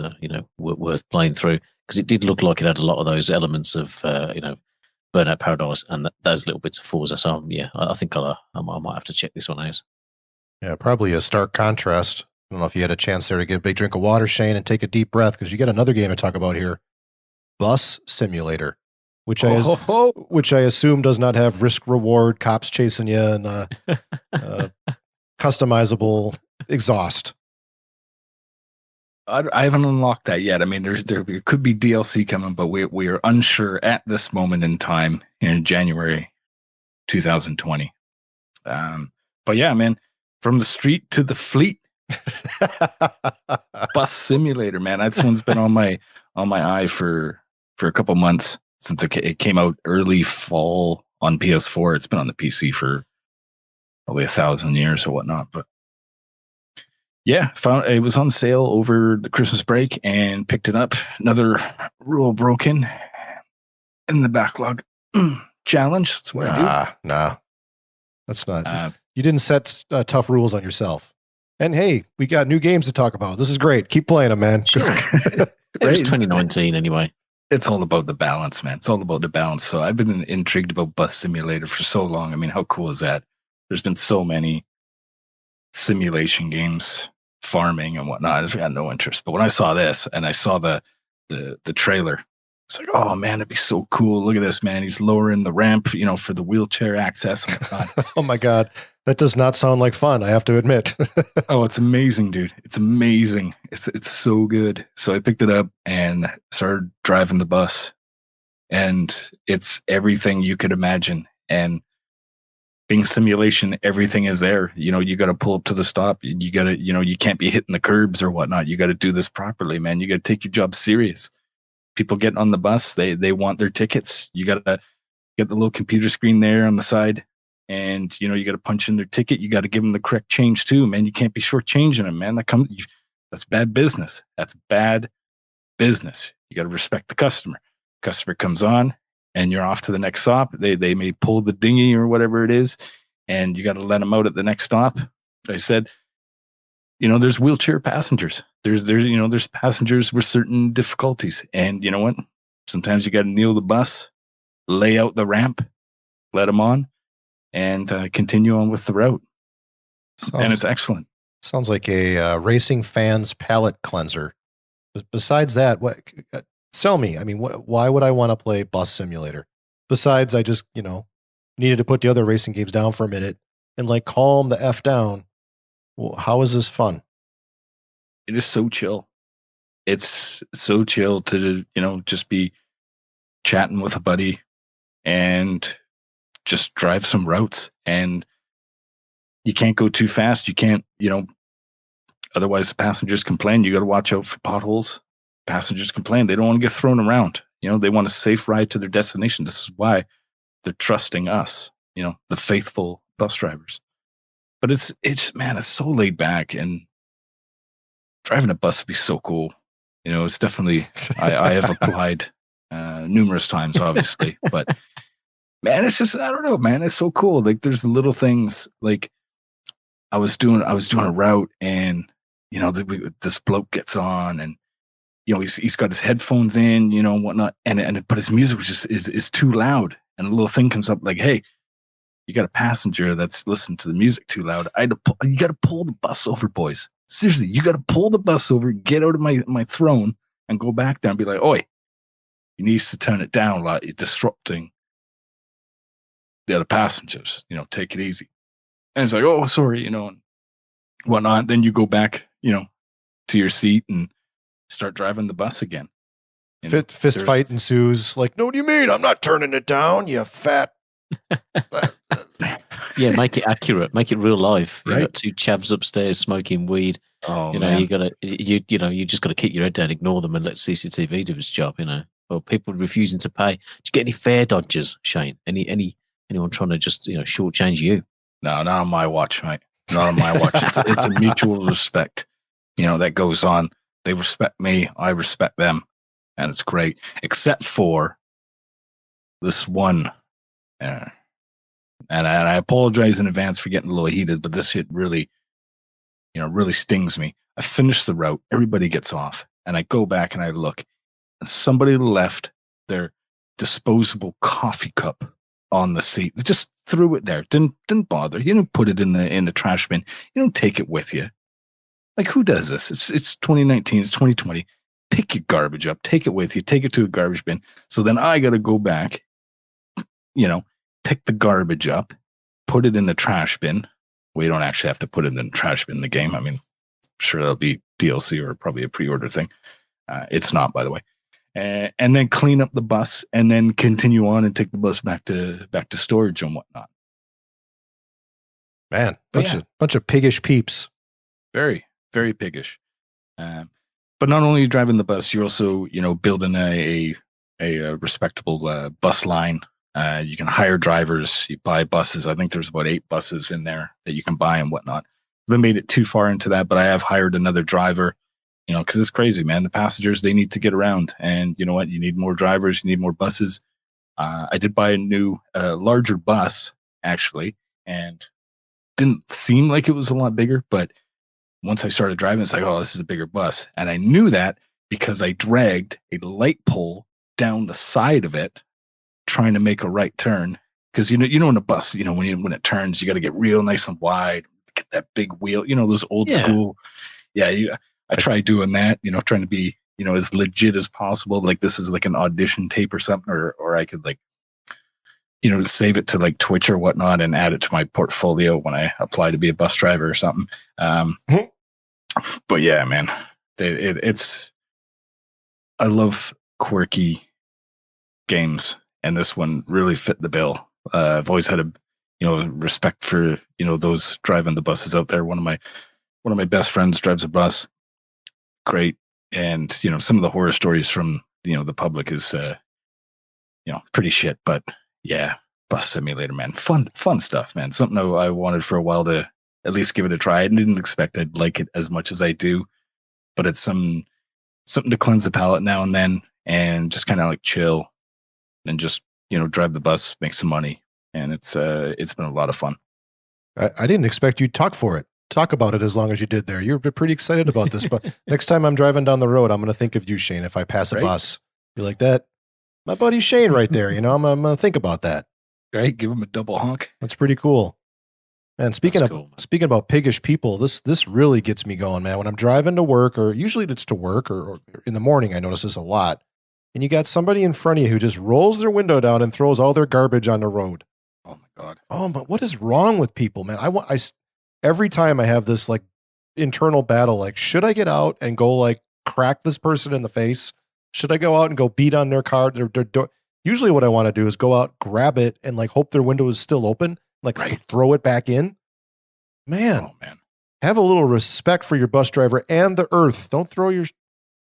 worth playing through because it did look like it had a lot of those elements of, Burnout Paradise and those little bits of Forza. So I think I might have to check this one out. Yeah, probably a stark contrast. I don't know if you had a chance there to get a big drink of water, Shane, and take a deep breath because you got another game to talk about here, Bus Simulator, which I assume does not have risk reward, cops chasing you, and customizable exhaust. I haven't unlocked that yet. I mean, there could be DLC coming, but we are unsure at this moment in time in January 2020. But yeah, man, from the street to the fleet, Bus Simulator, man. That one's been on my eye for a couple months since it came out early fall on PS4. It's been on the PC for probably 1,000 years or whatnot, but. Yeah, it was on sale over the Christmas break and picked it up. Another rule broken in the backlog challenge. That's what I do. Nah, that's not. You didn't set tough rules on yourself. And hey, we got new games to talk about. This is great. Keep playing them, man. Sure. It was 2019 anyway. It's all about the balance, man. It's all about the balance. So I've been intrigued about Bus Simulator for so long. I mean, how cool is that? There's been so many simulation games. farming and whatnot. I've got no interest. But when I saw this and I saw the trailer, it's like, oh man, it'd be so cool. Look at this, man. He's lowering the ramp, you know, for the wheelchair access and whatnot. Oh my God. That does not sound like fun, I have to admit. Oh, it's amazing, dude. It's amazing. It's so good. So I picked it up and started driving the bus. And it's everything you could imagine. And being simulation, everything is there. You know, you got to pull up to the stop. You got to, you know, you can't be hitting the curbs or whatnot. You got to do this properly, man. You got to take your job serious. People getting on the bus, they want their tickets. You got to get the little computer screen there on the side, and you know you got to punch in their ticket. You got to give them the correct change too, man. You can't be shortchanging them, man. That's bad business. That's bad business. You got to respect the customer. Customer comes on, and you're off to the next stop. They may pull the dinghy or whatever it is, and you got to let them out at the next stop. I said, you know, there's wheelchair passengers. There's passengers with certain difficulties. And you know what? Sometimes you got to kneel the bus, lay out the ramp, let them on, and continue on with the route. And it's excellent. Sounds like a racing fan's palate cleanser. Besides that, what? Sell me. I mean, why would I want to play Bus Simulator? Besides, I just, you know, needed to put the other racing games down for a minute and like calm the F down. Well, how is this fun? It is so chill. It's so chill to, you know, just be chatting with a buddy and just drive some routes. And you can't go too fast. You can't, you know, otherwise the passengers complain. You got to watch out for potholes. Passengers complain. They don't want to get thrown around. You know, they want a safe ride to their destination. This is why they're trusting us, you know, the faithful bus drivers. But it's man, it's so laid back, and driving a bus would be so cool. You know, it's definitely, I have applied numerous times, obviously, but man, it's just, I don't know, man, it's so cool. Like there's the little things, like I was doing a route, and you know, this bloke gets on, and you know, he's got his headphones in, you know, and whatnot, but his music was just is too loud, and a little thing comes up like, hey, you got a passenger that's listening to the music too loud. You got to pull the bus over, boys. Seriously, you got to pull the bus over, get out of my throne, and go back there and be like, oi, you need to turn it down, like you're disrupting the other passengers. You know, take it easy. And it's like, oh, sorry, you know, and whatnot. Then you go back, you know, to your seat and start driving the bus again. Fist fight ensues. Like, no, what do you mean? I'm not turning it down, you fat. Yeah, make it accurate, make it real life. Right? You got two chavs upstairs smoking weed. Oh, you know, man. you just gotta keep your head down, ignore them, and let CCTV do its job. You know, or people refusing to pay. Did you get any fare dodgers, Shane? Anyone trying to just shortchange you? No, not on my watch, mate. Not on my watch. It's a mutual respect, you know, that goes on. They respect me, I respect them, and it's great. Except for this one. And I apologize in advance for getting a little heated, but this shit really, you know, really stings me. I finish the route, everybody gets off, and I go back and I look, and somebody left their disposable coffee cup on the seat. They just threw it there. Didn't bother. You didn't put it in the trash bin. You don't take it with you. Like, who does this? It's 2019. It's 2020. Pick your garbage up. Take it with you. Take it to a garbage bin. So then I got to go back, you know, pick the garbage up, put it in the trash bin. We don't actually have to put it in the trash bin in the game. I mean, sure, that'll be DLC or probably a pre-order thing. It's not, by the way. And then clean up the bus, and then continue on and take the bus back to storage and whatnot. Man, bunch of piggish peeps. Very, very piggish. But not only are you driving the bus, you're also, you know, building a respectable bus line. You can hire drivers. You buy buses. I think there's about 8 buses in there that you can buy and whatnot. I haven't made it too far into that, but I have hired another driver. You know, because it's crazy, man. The passengers, they need to get around, and you know what? You need more drivers. You need more buses. I did buy a new, larger bus actually, and didn't seem like it was a lot bigger, but once I started driving, it's like, oh, this is a bigger bus. And I knew that because I dragged a light pole down the side of it, trying to make a right turn. Because you know, in a bus, you know, when it turns, you got to get real nice and wide, get that big wheel. You know, those old school. I try doing that, trying to be, as legit as possible. Like this is like an audition tape or something, or I could like, save it to like Twitch or whatnot and add it to my portfolio when I apply to be a bus driver or something. But yeah, man, it's, I love quirky games, and this one really fit the bill. I've always had a, respect for, those driving the buses out there. One of my best friends drives a bus. Great. And, some of the horror stories from, the public is, pretty shit, but yeah, bus simulator, man. Fun stuff, man. Something I wanted for a while to at least give it a try. I didn't expect I'd like it as much as I do, but it's something to cleanse the palate now and then, and just kind of like chill and just, drive the bus, make some money. And it's been a lot of fun. I didn't expect you to talk about it as long as you did there. You're pretty excited about this, but next time I'm driving down the road, I'm going to think of you, Shane. If I pass a bus, you're like that. My buddy Shane right there. I'm going to think about that. Right. Give him a double honk. That's pretty cool. And speaking about piggish people, this really gets me going, man. When I'm driving to work, or usually it's to work or in the morning, I notice this a lot. And you got somebody in front of you who just rolls their window down and throws all their garbage on the road. Oh my God. Oh, but what is wrong with people, man? Every time I have this like internal battle, like, should I get out and go like crack this person in the face? Should I go out and go beat on their car? Usually what I want to do is go out, grab it, and like hope their window is still open, like throw it back in. Man, have a little respect for your bus driver and the earth. Don't throw your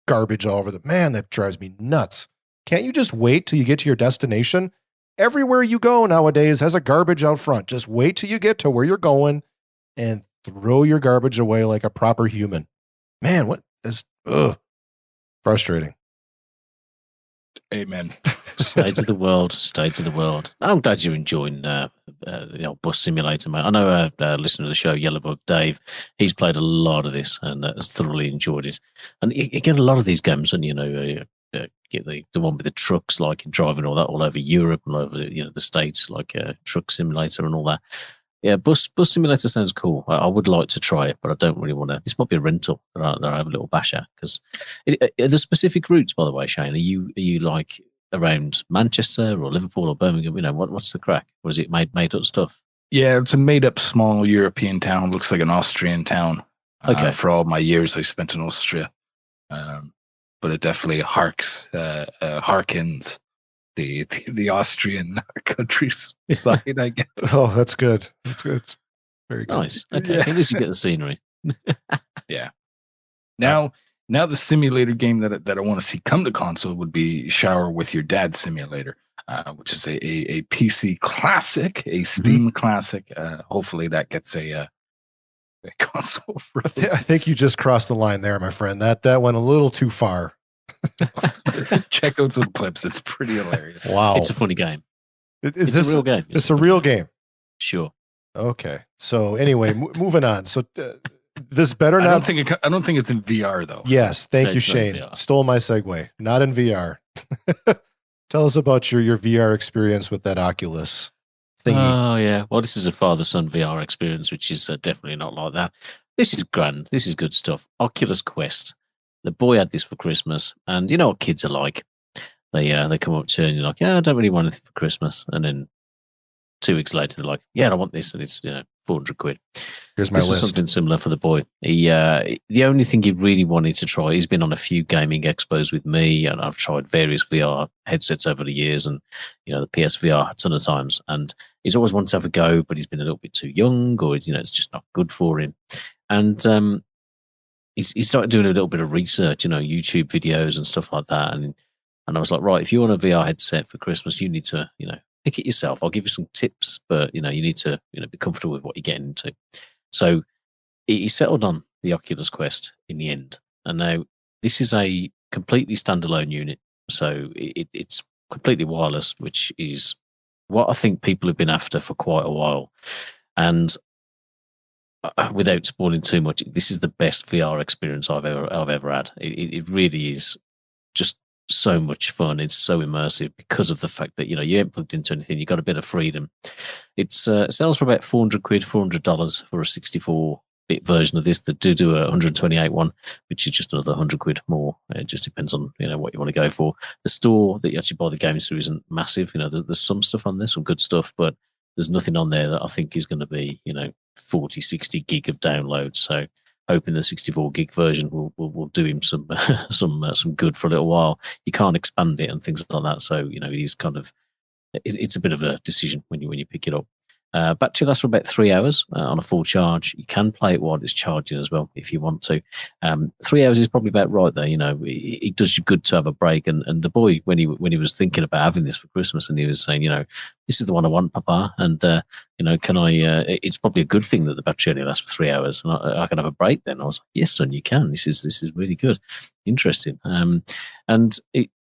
garbage all over the man. That drives me nuts. Can't you just wait till you get to your destination? Everywhere you go nowadays has a garbage out front. Just wait till you get to where you're going and throw your garbage away like a proper human. Man, what is frustrating. Amen. State of the world. I'm glad you're enjoying bus simulator, mate. I know a listener of the show, Yellowbug Dave, he's played a lot of this and has thoroughly enjoyed it. And you get a lot of these games, and get the one with the trucks, like driving all that all over Europe and all over the States, like Truck Simulator and all that. Yeah, bus simulator sounds cool. I would like to try it, but I don't really want to. This might be a rental that I have a little bash at, because the specific routes, by the way, Shane, are you like around Manchester or Liverpool or Birmingham? What's the crack? Or is it made up stuff? Yeah, it's a made up small European town. Looks like an Austrian town. Okay. For all my years I spent in Austria, but it definitely harkens the Austrian countryside, I guess. Oh, that's good. That's good. Very good. Nice. Okay, so at least you get the scenery. Yeah. Now the simulator game that I want to see come to console would be Shower with Your Dad Simulator, which is a PC classic, a Steam classic. Hopefully that gets a console. I think you just crossed the line there, my friend. That went a little too far. Check out some clips. It's pretty hilarious. Wow. It's a funny game. It's a real game. It's a real game. Sure. Okay. So anyway, moving on. So this better not. I don't think it's in VR though. Yes. Thank you, Shane. Stole my segue. Not in VR. Tell us about your VR experience with that Oculus thingy. Oh yeah. Well, this is a father-son VR experience, which is definitely not like that. This is grand. This is good stuff. Oculus Quest. The boy had this for Christmas, and you know what kids are like. They come up to you and you're like, yeah, I don't really want anything for Christmas. And then 2 weeks later, they're like, yeah, I want this, and it's £400. Here's my list. Something similar for the boy. The only thing he really wanted to try, he's been on a few gaming expos with me, and I've tried various VR headsets over the years, and the PSVR a ton of times, and he's always wanted to have a go, but he's been a little bit too young, or it's just not good for him. And he started doing a little bit of research, YouTube videos and stuff like that. And I was like, right, if you want a VR headset for Christmas, you need to, pick it yourself. I'll give you some tips, but, you need to, be comfortable with what you're getting into. So he settled on the Oculus Quest in the end. And now this is a completely standalone unit. So it's completely wireless, which is what I think people have been after for quite a while. And without spoiling too much, this is the best VR experience I've ever had. It really is just so much fun. It's so immersive because of the fact that you ain't plugged into anything. You got a bit of freedom. It sells for about £400, $400 for a 64 bit version of this that do a 128 one, which is just another 100 quid more. It just depends on what you want to go for. The store that you actually buy the games through isn't massive. There's some stuff on there, some good stuff, but there's nothing on there that I think is going to be 40, 60 gig of downloads. So hoping the 64 gig version will do him some some good for a little while. You can't expand it and things like that. So he's kind of it's a bit of a decision when you pick it up. Battery lasts for about 3 hours on a full charge. You can play it while it's charging as well if you want to. 3 hours is probably about right there. It does you good to have a break. And the boy, when he was thinking about having this for Christmas, and he was saying, this is the one I want, Papa. And can I? It's probably a good thing that the battery only lasts for 3 hours, and I can have a break. Then I was like, yes, son, you can. This is really good, interesting. And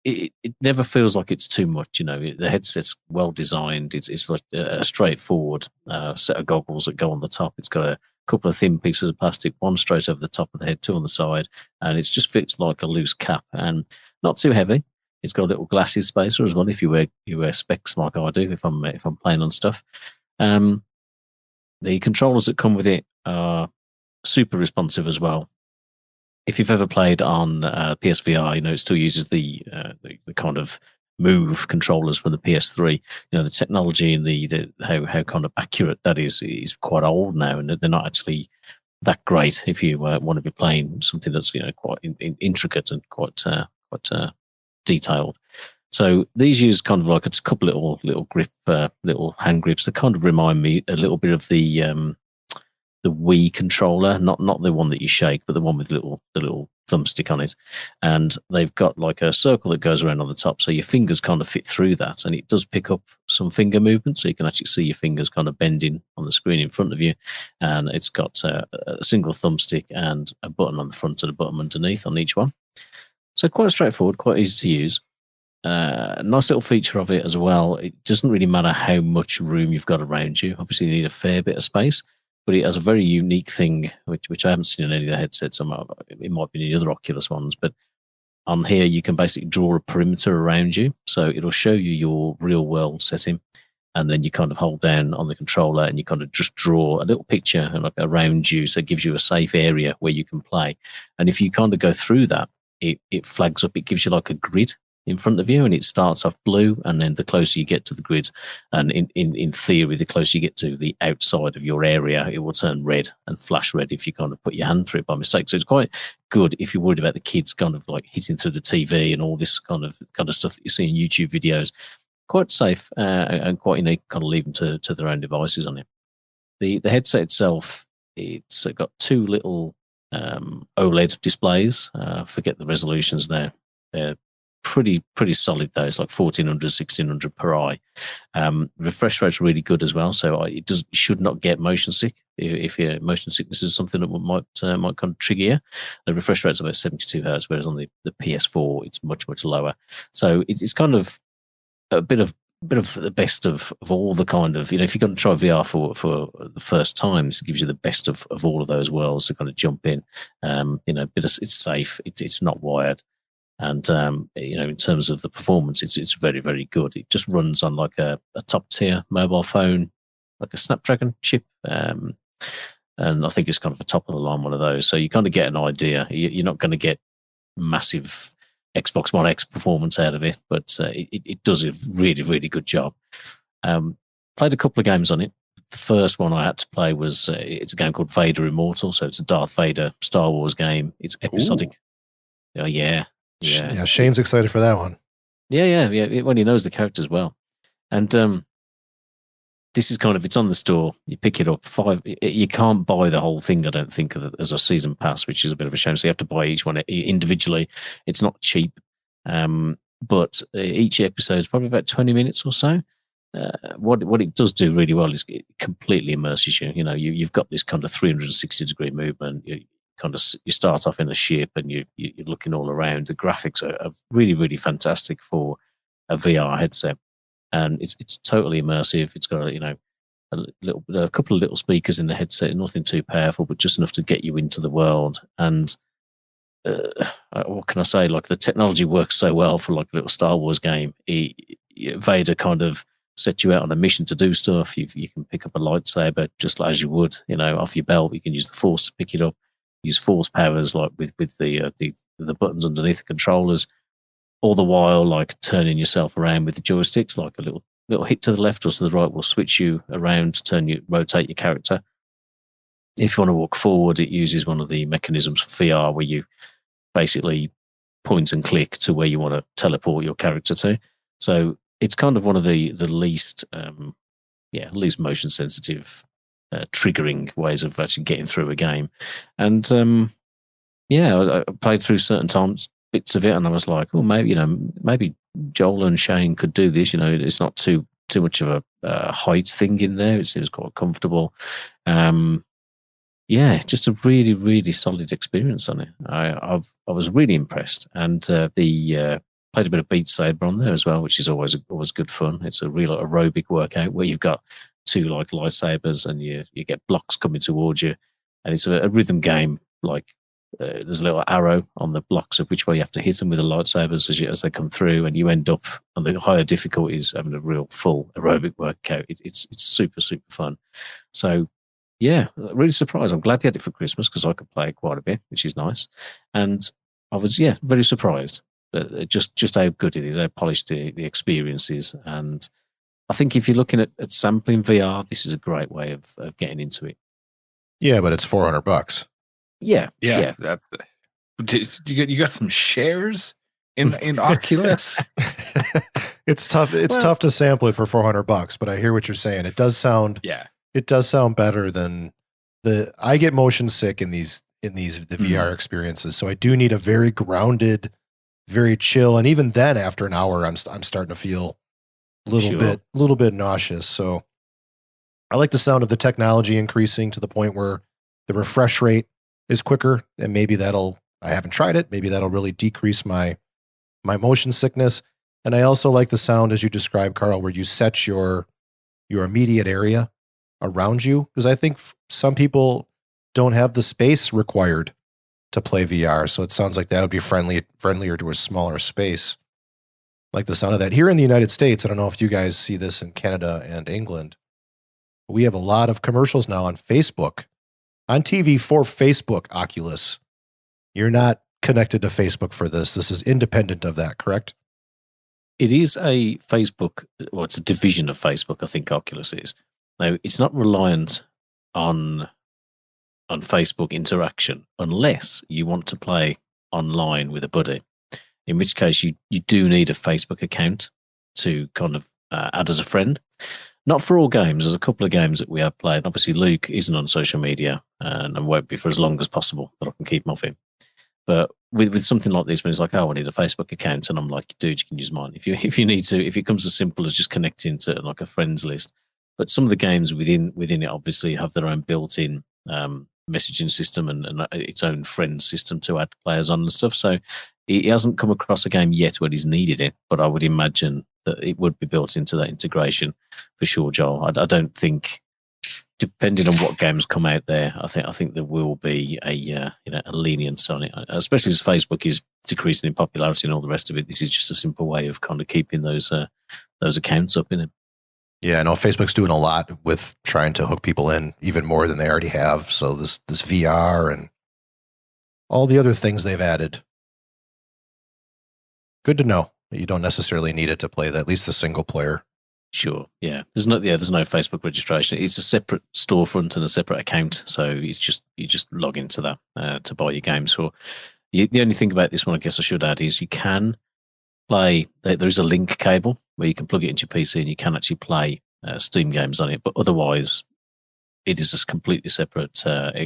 it never feels like it's too much. The headset's well designed. It's like a straightforward set of goggles that go on the top. It's got a couple of thin pieces of plastic, one straight over the top of the head, two on the side, and it just fits like a loose cap and not too heavy. It's got a little glasses spacer as well if you wear specs like I do if I'm playing on stuff. The controllers that come with it are super responsive as well. If you've ever played on PSVR, it still uses the kind of Move controllers from the PS3. The technology and the how kind of accurate that is quite old now, and they're not actually that great if you want to be playing something that's quite intricate and quite detailed. So these use kind of like a couple little grip, little hand grips that kind of remind me a little bit of the Wii controller, not the one that you shake, but the one with the little thumbstick on it. And they've got like a circle that goes around on the top, so your fingers kind of fit through that, and it does pick up some finger movement, so you can actually see your fingers kind of bending on the screen in front of you. And it's got a single thumbstick and a button on the front and a button underneath on each one. So quite straightforward, quite easy to use. Nice little feature of it as well. It doesn't really matter how much room you've got around you. Obviously, you need a fair bit of space. But it has a very unique thing, which I haven't seen in any of the headsets. It might be in the other Oculus ones, but on here you can basically draw a perimeter around you. So it'll show you your real world setting, and then you kind of hold down on the controller and you kind of just draw a little picture around you. So it gives you a safe area where you can play. And if you kind of go through that, it flags up. It gives you like a grid in front of you, and it starts off blue, and then the closer you get to the grid, and in theory, the closer you get to the outside of your area, it will turn red and flash red if you kind of put your hand through it by mistake. So it's quite good if you're worried about the kids kind of like hitting through the TV and all this kind of stuff that you see in YouTube videos. Quite safe and quite kind of leave them to their own devices on it. The headset itself, it's got two little OLED displays. Forget the resolutions there. They're pretty solid though. It's like 1400, 1600 per eye. Refresh rate's really good as well, so it should not get motion sick. If your motion sickness is something that might kind of trigger you. The refresh rate's about 72 hertz, whereas on the PS4 it's much lower. So it's kind of a bit of the best of all the kind of, if you're going to try VR for the first time, it gives you the best of all of those worlds to kind of jump in. It's safe. It's not wired. And, in terms of the performance, it's very, very good. It just runs on like a top tier mobile phone, like a Snapdragon chip. And I think it's kind of a top of the line one of those. So you kind of get an idea. You're not going to get massive Xbox One X performance out of it, but it does a really, really good job. Played a couple of games on it. The first one I had to play was, it's a game called Vader Immortal. So it's a Darth Vader Star Wars game. It's episodic. Ooh. Oh, yeah. Yeah, Shane's excited for that one. Yeah. When he knows the characters well. And this is kind of, it's on the store. You pick it up. You can't buy the whole thing, I don't think, as a season pass, which is a bit of a shame. So you have to buy each one individually. It's not cheap. But each episode is probably about 20 minutes or so. What it does do really well is it completely immerses you. You've got this kind of 360-degree movement. You start off in a ship and you're looking all around. The graphics are really, really fantastic for a VR headset, and it's totally immersive. It's got a couple of little speakers in the headset, nothing too powerful, but just enough to get you into the world. And what can I say? Like, the technology works so well for like a little Star Wars game. Vader kind of set you out on a mission to do stuff. You can pick up a lightsaber just as you would, off your belt. You can use the Force to pick it up. Use Force powers like with the buttons underneath the controllers. All the while, like turning yourself around with the joysticks, like a little hit to the left or to the right will switch you around, rotate your character. If you want to walk forward, it uses one of the mechanisms for VR where you basically point and click to where you want to teleport your character to. So it's kind of one of the least motion sensitive triggering ways of actually getting through a game. And I played through certain bits of it, and I was like, oh, maybe Joel and Shane could do this. It's not too much of a height thing in there. It seems quite comfortable. Just a really, really solid experience on it. I was really impressed, and played a bit of Beat Saber on there as well, which is always good fun. It's a real aerobic workout where you've got two like lightsabers, and you get blocks coming towards you, and it's a rhythm game. Like there's a little arrow on the blocks of which way you have to hit them with the lightsabers as they come through, and you end up on the higher difficulties having a real full aerobic workout. It's super, super fun. So. Yeah, really surprised. I'm glad he had it for Christmas because I could play it quite a bit, which is nice. And I was, very surprised just how good it is, how polished the experience is. And I think if you're looking at sampling VR, this is a great way of getting into it. Yeah, but it's $400. Yeah. That's you got some shares in Oculus. It's tough. It's tough to sample it for $400, but I hear what you're saying. It does sound. Yeah. It does sound better than I get motion sick in the VR experiences. So I do need a very grounded, very chill. And even then after an hour, I'm starting to feel a little bit nauseous. So I like the sound of the technology increasing to the point where the refresh rate is quicker. And maybe I haven't tried it. Maybe that'll really decrease my motion sickness. And I also like the sound, as you described, Carl, where you set your immediate area around you, because I think some people don't have the space required to play VR, so it sounds like that would be friendlier to a smaller space. Like the sound of that. Here in the United States, I don't know if you guys see this in Canada and England, we have a lot of commercials now on Facebook, on TV for Facebook Oculus. You're not connected to Facebook for this. This is independent of that, correct? It is a Facebook, well, it's a division of Facebook, I think Oculus is. Now, it's not reliant on Facebook interaction unless you want to play online with a buddy, in which case you do need a Facebook account to kind of add as a friend. Not for all games. There's a couple of games that we have played. Obviously, Luke isn't on social media and won't be for as long as possible that I can keep him off him. But with something like this, when it's like, oh, I need a Facebook account, and I'm like, dude, you can use mine. If you need to, if it comes as simple as just connecting to like a friends list. But some of the games within it obviously have their own built-in messaging system and its own friend system to add players on and stuff. So he hasn't come across a game yet where he's needed it, but I would imagine that it would be built into that integration for sure, Joel. I don't think, depending on what games come out there, I think there will be a lenience on it, especially as Facebook is decreasing in popularity and all the rest of it. This is just a simple way of kind of keeping those accounts up in it. Yeah, I know Facebook's doing a lot with trying to hook people in even more than they already have. So this VR and all the other things they've added. Good to know that you don't necessarily need it to play at least the single player. Sure. Yeah. There's no Facebook registration. It's a separate storefront and a separate account. So you just log into that to buy your games for. The only thing about this one, I guess I should add, is you can play. There's a link cable where you can plug it into your PC and you can actually play Steam games on it. But otherwise, it is a completely separate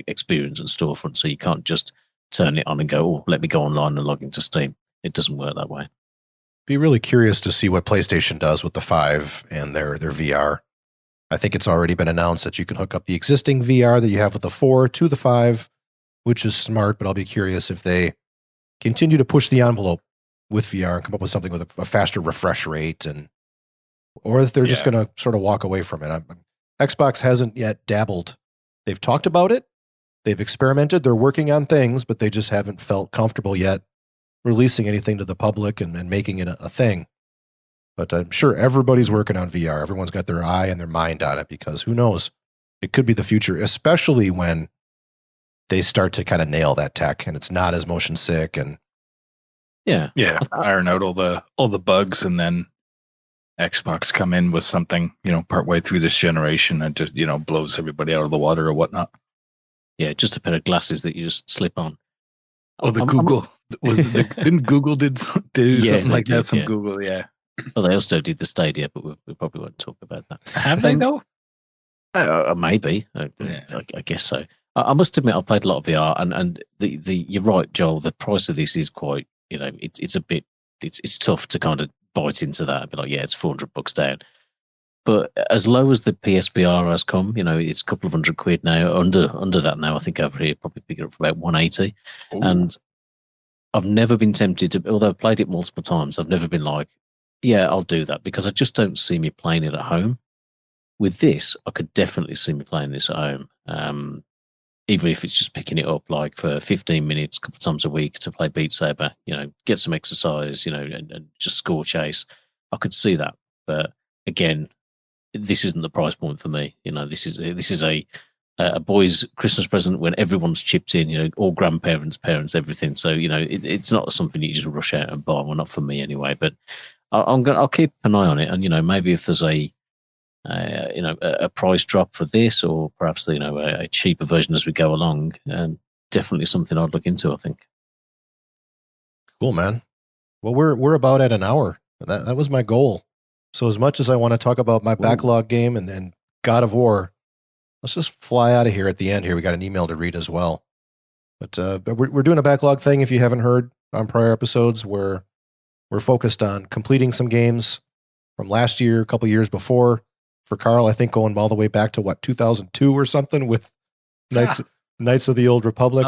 experience and storefront. So you can't just turn it on and go, oh, let me go online and log into Steam. It doesn't work that way. Be really curious to see what PlayStation does with the 5 and their VR. I think it's already been announced that you can hook up the existing VR that you have with the 4 to the 5, which is smart, but I'll be curious if they continue to push the envelope with VR and come up with something with a faster refresh rate, or if they're just going to sort of walk away from it. Xbox hasn't yet dabbled. They've talked about it. They've experimented. They're working on things, but they just haven't felt comfortable yet releasing anything to the public and making it a thing. But I'm sure everybody's working on VR. Everyone's got their eye and their mind on it because who knows? It could be the future, especially when they start to kind of nail that tech and it's not as motion sick and Yeah. iron out all the bugs, and then Xbox come in with something, partway through this generation and just, blows everybody out of the water or whatnot. Yeah, just a pair of glasses that you just slip on. Oh, Google didn't Google do something like that? Some yeah. Google, yeah. Well, they also did the Stadia, but we probably won't talk about that. Have they though? Maybe. I guess so. I must admit, I played a lot of VR, and the you're right, Joel. The price of this is quite, it's a bit, it's tough to kind of bite into that and be like, yeah, it's $400 down. But as low as the PSVR has come, it's a couple of £100 now. Under that now, I think over here probably pick it up for about 180. Ooh. And I've never been tempted to, although I've played it multiple times, I've never been like, yeah, I'll do that, because I just don't see me playing it at home. With this, I could definitely see me playing this at home. Even if it's just picking it up like for 15 minutes, a couple of times a week to play Beat Saber, get some exercise, and just score chase. I could see that. But again, this isn't the price point for me. This is a boy's Christmas present when everyone's chipped in, all grandparents, parents, everything. So, it's not something you just rush out and buy. Well, not for me anyway, but I'll keep an eye on it. And, maybe if there's a price drop for this, or perhaps, a cheaper version as we go along, definitely something I'd look into, I think. Cool, man. Well, we're about at an hour. That was my goal. So as much as I want to talk about my backlog game and God of War, let's just fly out of here at the end here. We got an email to read as well. But we're doing a backlog thing, if you haven't heard on prior episodes, where we're focused on completing some games from last year, a couple years before. For Carl, I think going all the way back to 2002 or something with Knights of the Old Republic.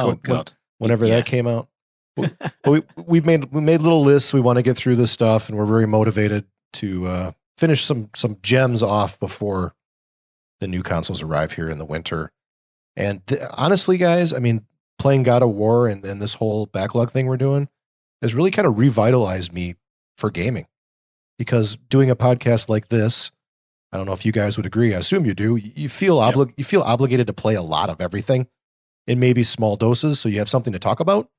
Whenever that came out. But we made little lists. We want to get through this stuff, and we're very motivated to finish some gems off before the new consoles arrive here in the winter. And honestly, guys, I mean, playing God of War and this whole backlog thing we're doing has really kind of revitalized me for gaming. Because doing a podcast like this, I don't know if you guys would agree. I assume you do. You feel obligated to play a lot of everything in maybe small doses, so you have something to talk about.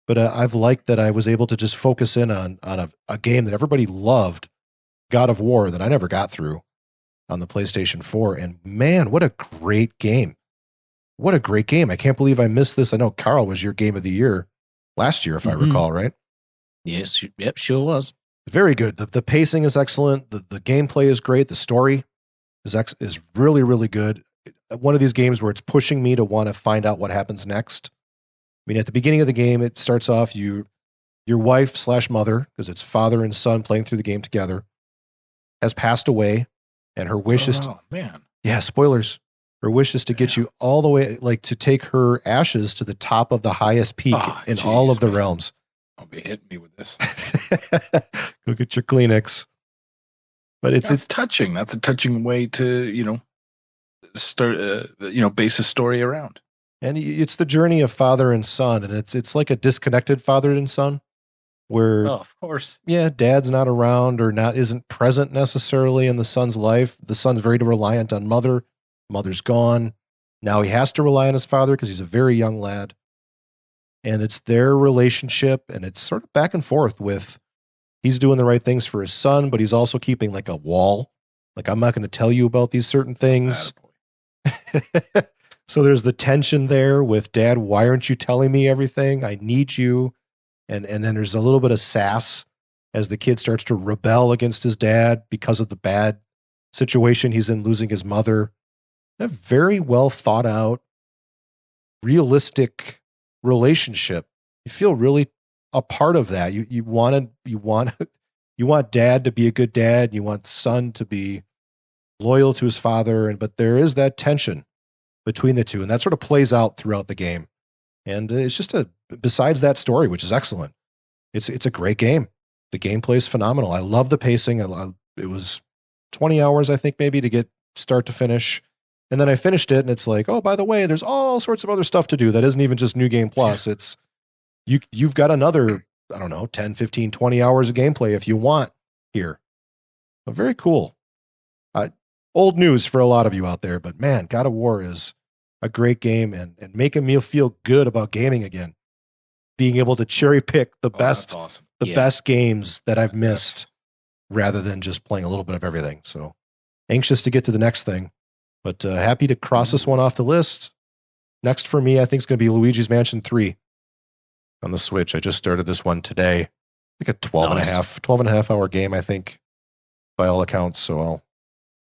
But I've liked that I was able to just focus in on a game that everybody loved, God of War, that I never got through on the PlayStation 4. And man, what a great game. What a great game. I can't believe I missed this. I know, Carl, was your game of the year last year, if I recall, right? Yes. Yep, sure was. Very good. The pacing is excellent. The gameplay is great. The story is really, really good. One of these games where it's pushing me to want to find out what happens next. I mean, at the beginning of the game, it starts off your wife/mother, because it's father and son playing through the game together, has passed away, and her wish is spoilers. Her wish is to get you all the way, like to take her ashes to the top of the highest peak in all of the realms. I'll be hitting me with this. Go get your Kleenex. But it's touching. That's a touching way to, start, base a story around. And it's the journey of father and son, and it's like a disconnected father and son, where, of course, dad's not around or isn't present necessarily in the son's life. The son's very reliant on mother. Mother's gone. Now he has to rely on his father because he's a very young lad. And it's their relationship, and it's sort of back and forth with, he's doing the right things for his son, but he's also keeping like a wall. Like, I'm not going to tell you about these certain things. So there's the tension there with, Dad, why aren't you telling me everything? I need you. And then there's a little bit of sass as the kid starts to rebel against his dad because of the bad situation he's in, losing his mother. A very well thought out, realistic relationship. You feel really a part of that. You want dad to be a good dad. You want son to be loyal to his father. But there is that tension between the two, and that sort of plays out throughout the game. And it's just besides that story, which is excellent, it's a great game. The gameplay is phenomenal. I love the pacing. It was 20 hours, I think, maybe, to get start to finish. And then I finished it, and it's like, oh, by the way, there's all sorts of other stuff to do that isn't even just New Game Plus. It's you've got another, I don't know, 10, 15, 20 hours of gameplay if you want here. Very cool. Old news for a lot of you out there, but man, God of War is a great game and making me feel good about gaming again. Being able to cherry pick the best, awesome. best games that I've missed rather than just playing a little bit of everything. So anxious to get to the next thing, but happy to cross this one off the list. Next for me, I think, is going to be Luigi's Mansion 3 on the Switch. I just started this one today. Like a 12 and a half hour game, I think, by all accounts. So I'll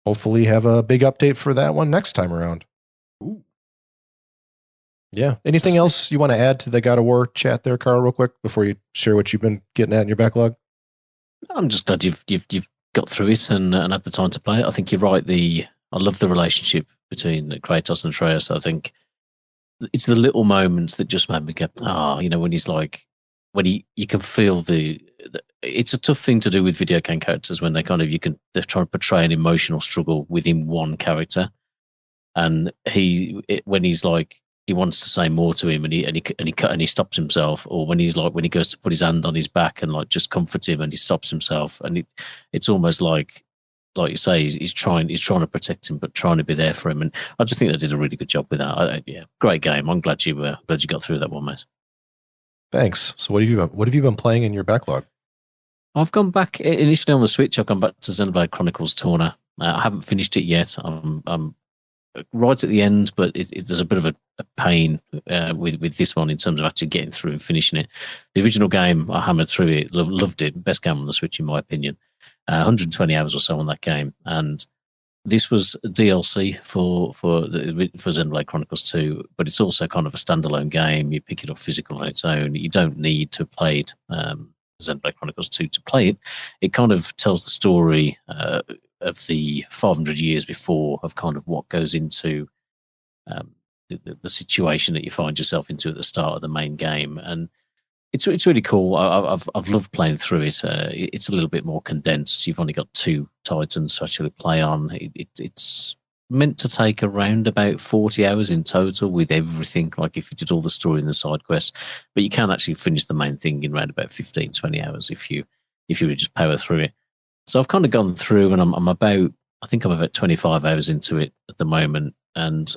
hopefully have a big update for that one next time around. Ooh. Yeah. Anything else you want to add to the God of War chat there, Carl, real quick, before you share what you've been getting at in your backlog? I'm just glad you've got through it and had the time to play it. I think you're right. I love the relationship between Kratos and Atreus. I think it's the little moments that just made me go, when he's like, you can feel it's a tough thing to do with video game characters when they're trying to portray an emotional struggle within one character. And when he's like, he wants to say more to him and he stops himself, or when he goes to put his hand on his back and like just comfort him and he stops himself. And it's almost like you say, he's trying to protect him, but trying to be there for him. And I just think they did a really good job with that. Great game. I'm glad you got through that one, mate. Thanks. So what have you been playing in your backlog? I've gone back initially on the Switch. I've gone back to Xenoblade Chronicles Torna. I haven't finished it yet. I'm right at the end, but there's a bit of a pain with this one in terms of actually getting through and finishing it. The original game, I hammered through it, loved it. Best game on the Switch in my opinion. 120 hours or so on that game, and this was DLC for Xenoblade Chronicles 2, but it's also kind of a standalone game. You pick it up physical on its own. You don't need to play it, Xenoblade Chronicles 2 to play it. It kind of tells the story of the 500 years before, of kind of what goes into the situation that you find yourself into at the start of the main game. And it's really cool. I've loved playing through it. It's a little bit more condensed. You've only got 2 Titans to actually play on. It's meant to take around about 40 hours in total with everything, like if you did all the story and the side quests. But you can actually finish the main thing in around about 15, 20 hours if you would just power through it. So I've kind of gone through, and I'm about 25 hours into it at the moment, and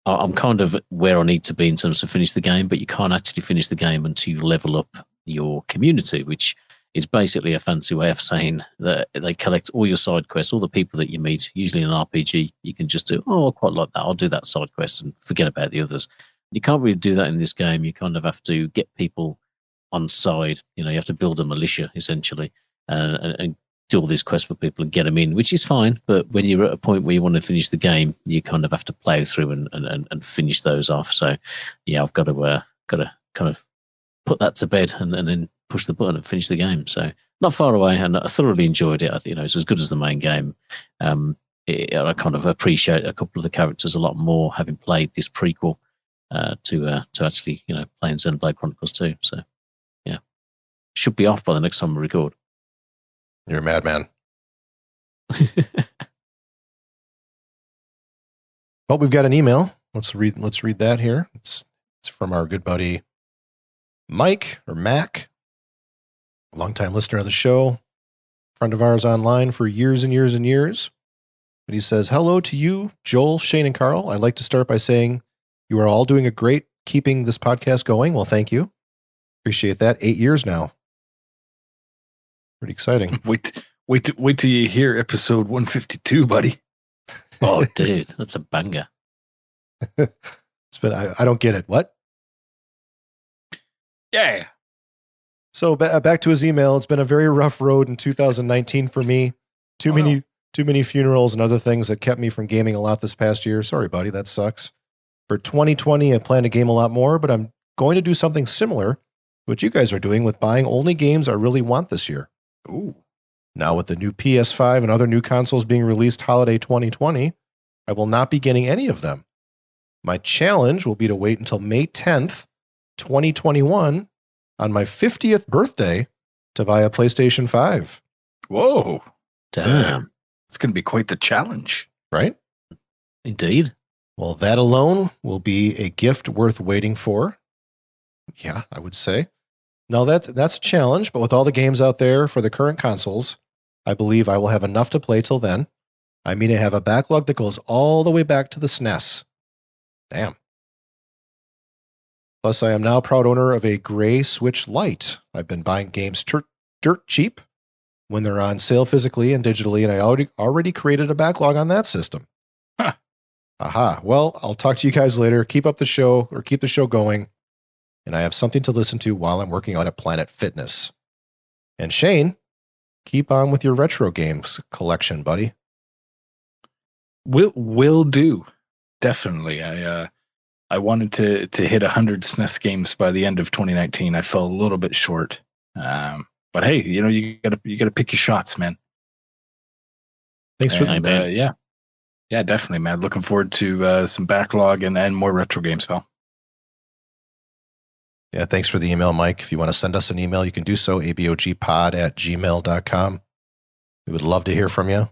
I'm kind of where I need to be in terms of finish the game, but you can't actually finish the game until you level up your community, which is basically a fancy way of saying that they collect all your side quests, all the people that you meet. Usually in an RPG, you can just do, I quite like that, I'll do that side quest and forget about the others. You can't really do that in this game. You kind of have to get people on side. You have to build a militia, essentially, and do all these quests for people and get them in, which is fine. But when you're at a point where you want to finish the game, you kind of have to plow through and finish those off. So, yeah, I've got to kind of put that to bed and then push the button and finish the game. So, not far away, and I thoroughly enjoyed it. It's as good as the main game. I kind of appreciate a couple of the characters a lot more having played this prequel to actually playing Xenoblade Chronicles 2. So, yeah, should be off by the next time we record. You're a madman. Well, we've got an email. Let's read that here. It's from our good buddy Mike, or Mac, a longtime listener of the show, friend of ours online for years and years and years. But he says, hello to you, Joel, Shane, and Carl. I'd like to start by saying you are all doing a great keeping this podcast going. Well, thank you. Appreciate that. 8 years now. Pretty exciting. Wait till you hear episode 152, buddy. Oh, dude, that's a banger. I don't get it. What? Yeah. So back to his email. It's been a very rough road in 2019 for me. Too many funerals and other things that kept me from gaming a lot this past year. Sorry, buddy. That sucks. For 2020, I plan to game a lot more, but I'm going to do something similar to what you guys are doing with buying only games I really want this year. Ooh. Now, with the new PS5 and other new consoles being released holiday 2020, I will not be getting any of them. My challenge will be to wait until May 10th, 2021, on my 50th birthday, to buy a PlayStation 5. Whoa. Damn. It's going to be quite the challenge. Right? Indeed. Well, that alone will be a gift worth waiting for. Yeah, I would say. Now, that's a challenge, but with all the games out there for the current consoles, I believe I will have enough to play till then. I mean, I have a backlog that goes all the way back to the SNES. Damn. Plus, I am now proud owner of a gray Switch Lite. I've been buying games dirt cheap when they're on sale physically and digitally, and I already created a backlog on that system. Huh. Aha. Well, I'll talk to you guys later. Keep up the show, or keep the show going, and I have something to listen to while I'm working out at Planet Fitness. And Shane, keep on with your retro games collection, buddy. Will do. Definitely. I wanted to hit 100 SNES games by the end of 2019. I fell a little bit short. But hey, you gotta pick your shots, man. Thanks for that. Yeah, definitely, man. Looking forward to some backlog and more retro games, pal. Yeah, thanks for the email, Mike. If you want to send us an email, you can do so, abogpod@gmail.com. We would love to hear from you.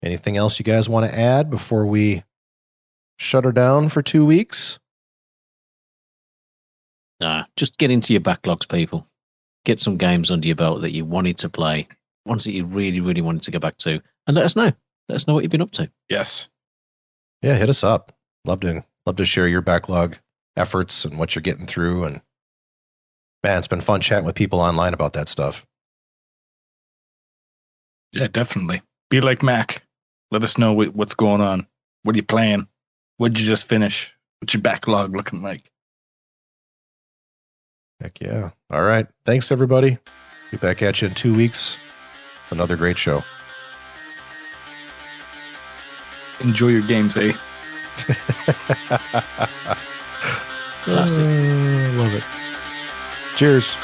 Anything else you guys want to add before we shut her down for 2 weeks? Nah, just get into your backlogs, people. Get some games under your belt that you wanted to play, ones that you really, really wanted to go back to, and let us know. Let us know what you've been up to. Yes. Yeah, hit us up. Love to share your backlog efforts and what you're getting through. And man, it's been fun chatting with people online about that stuff. Yeah, definitely. Be like Mac. Let us know what's going on. What are you playing? What did you just finish? What's your backlog looking like? Heck yeah. All right. Thanks, everybody. Be back at you in 2 weeks. Another great show. Enjoy your games, eh? Classic. Love it. Cheers.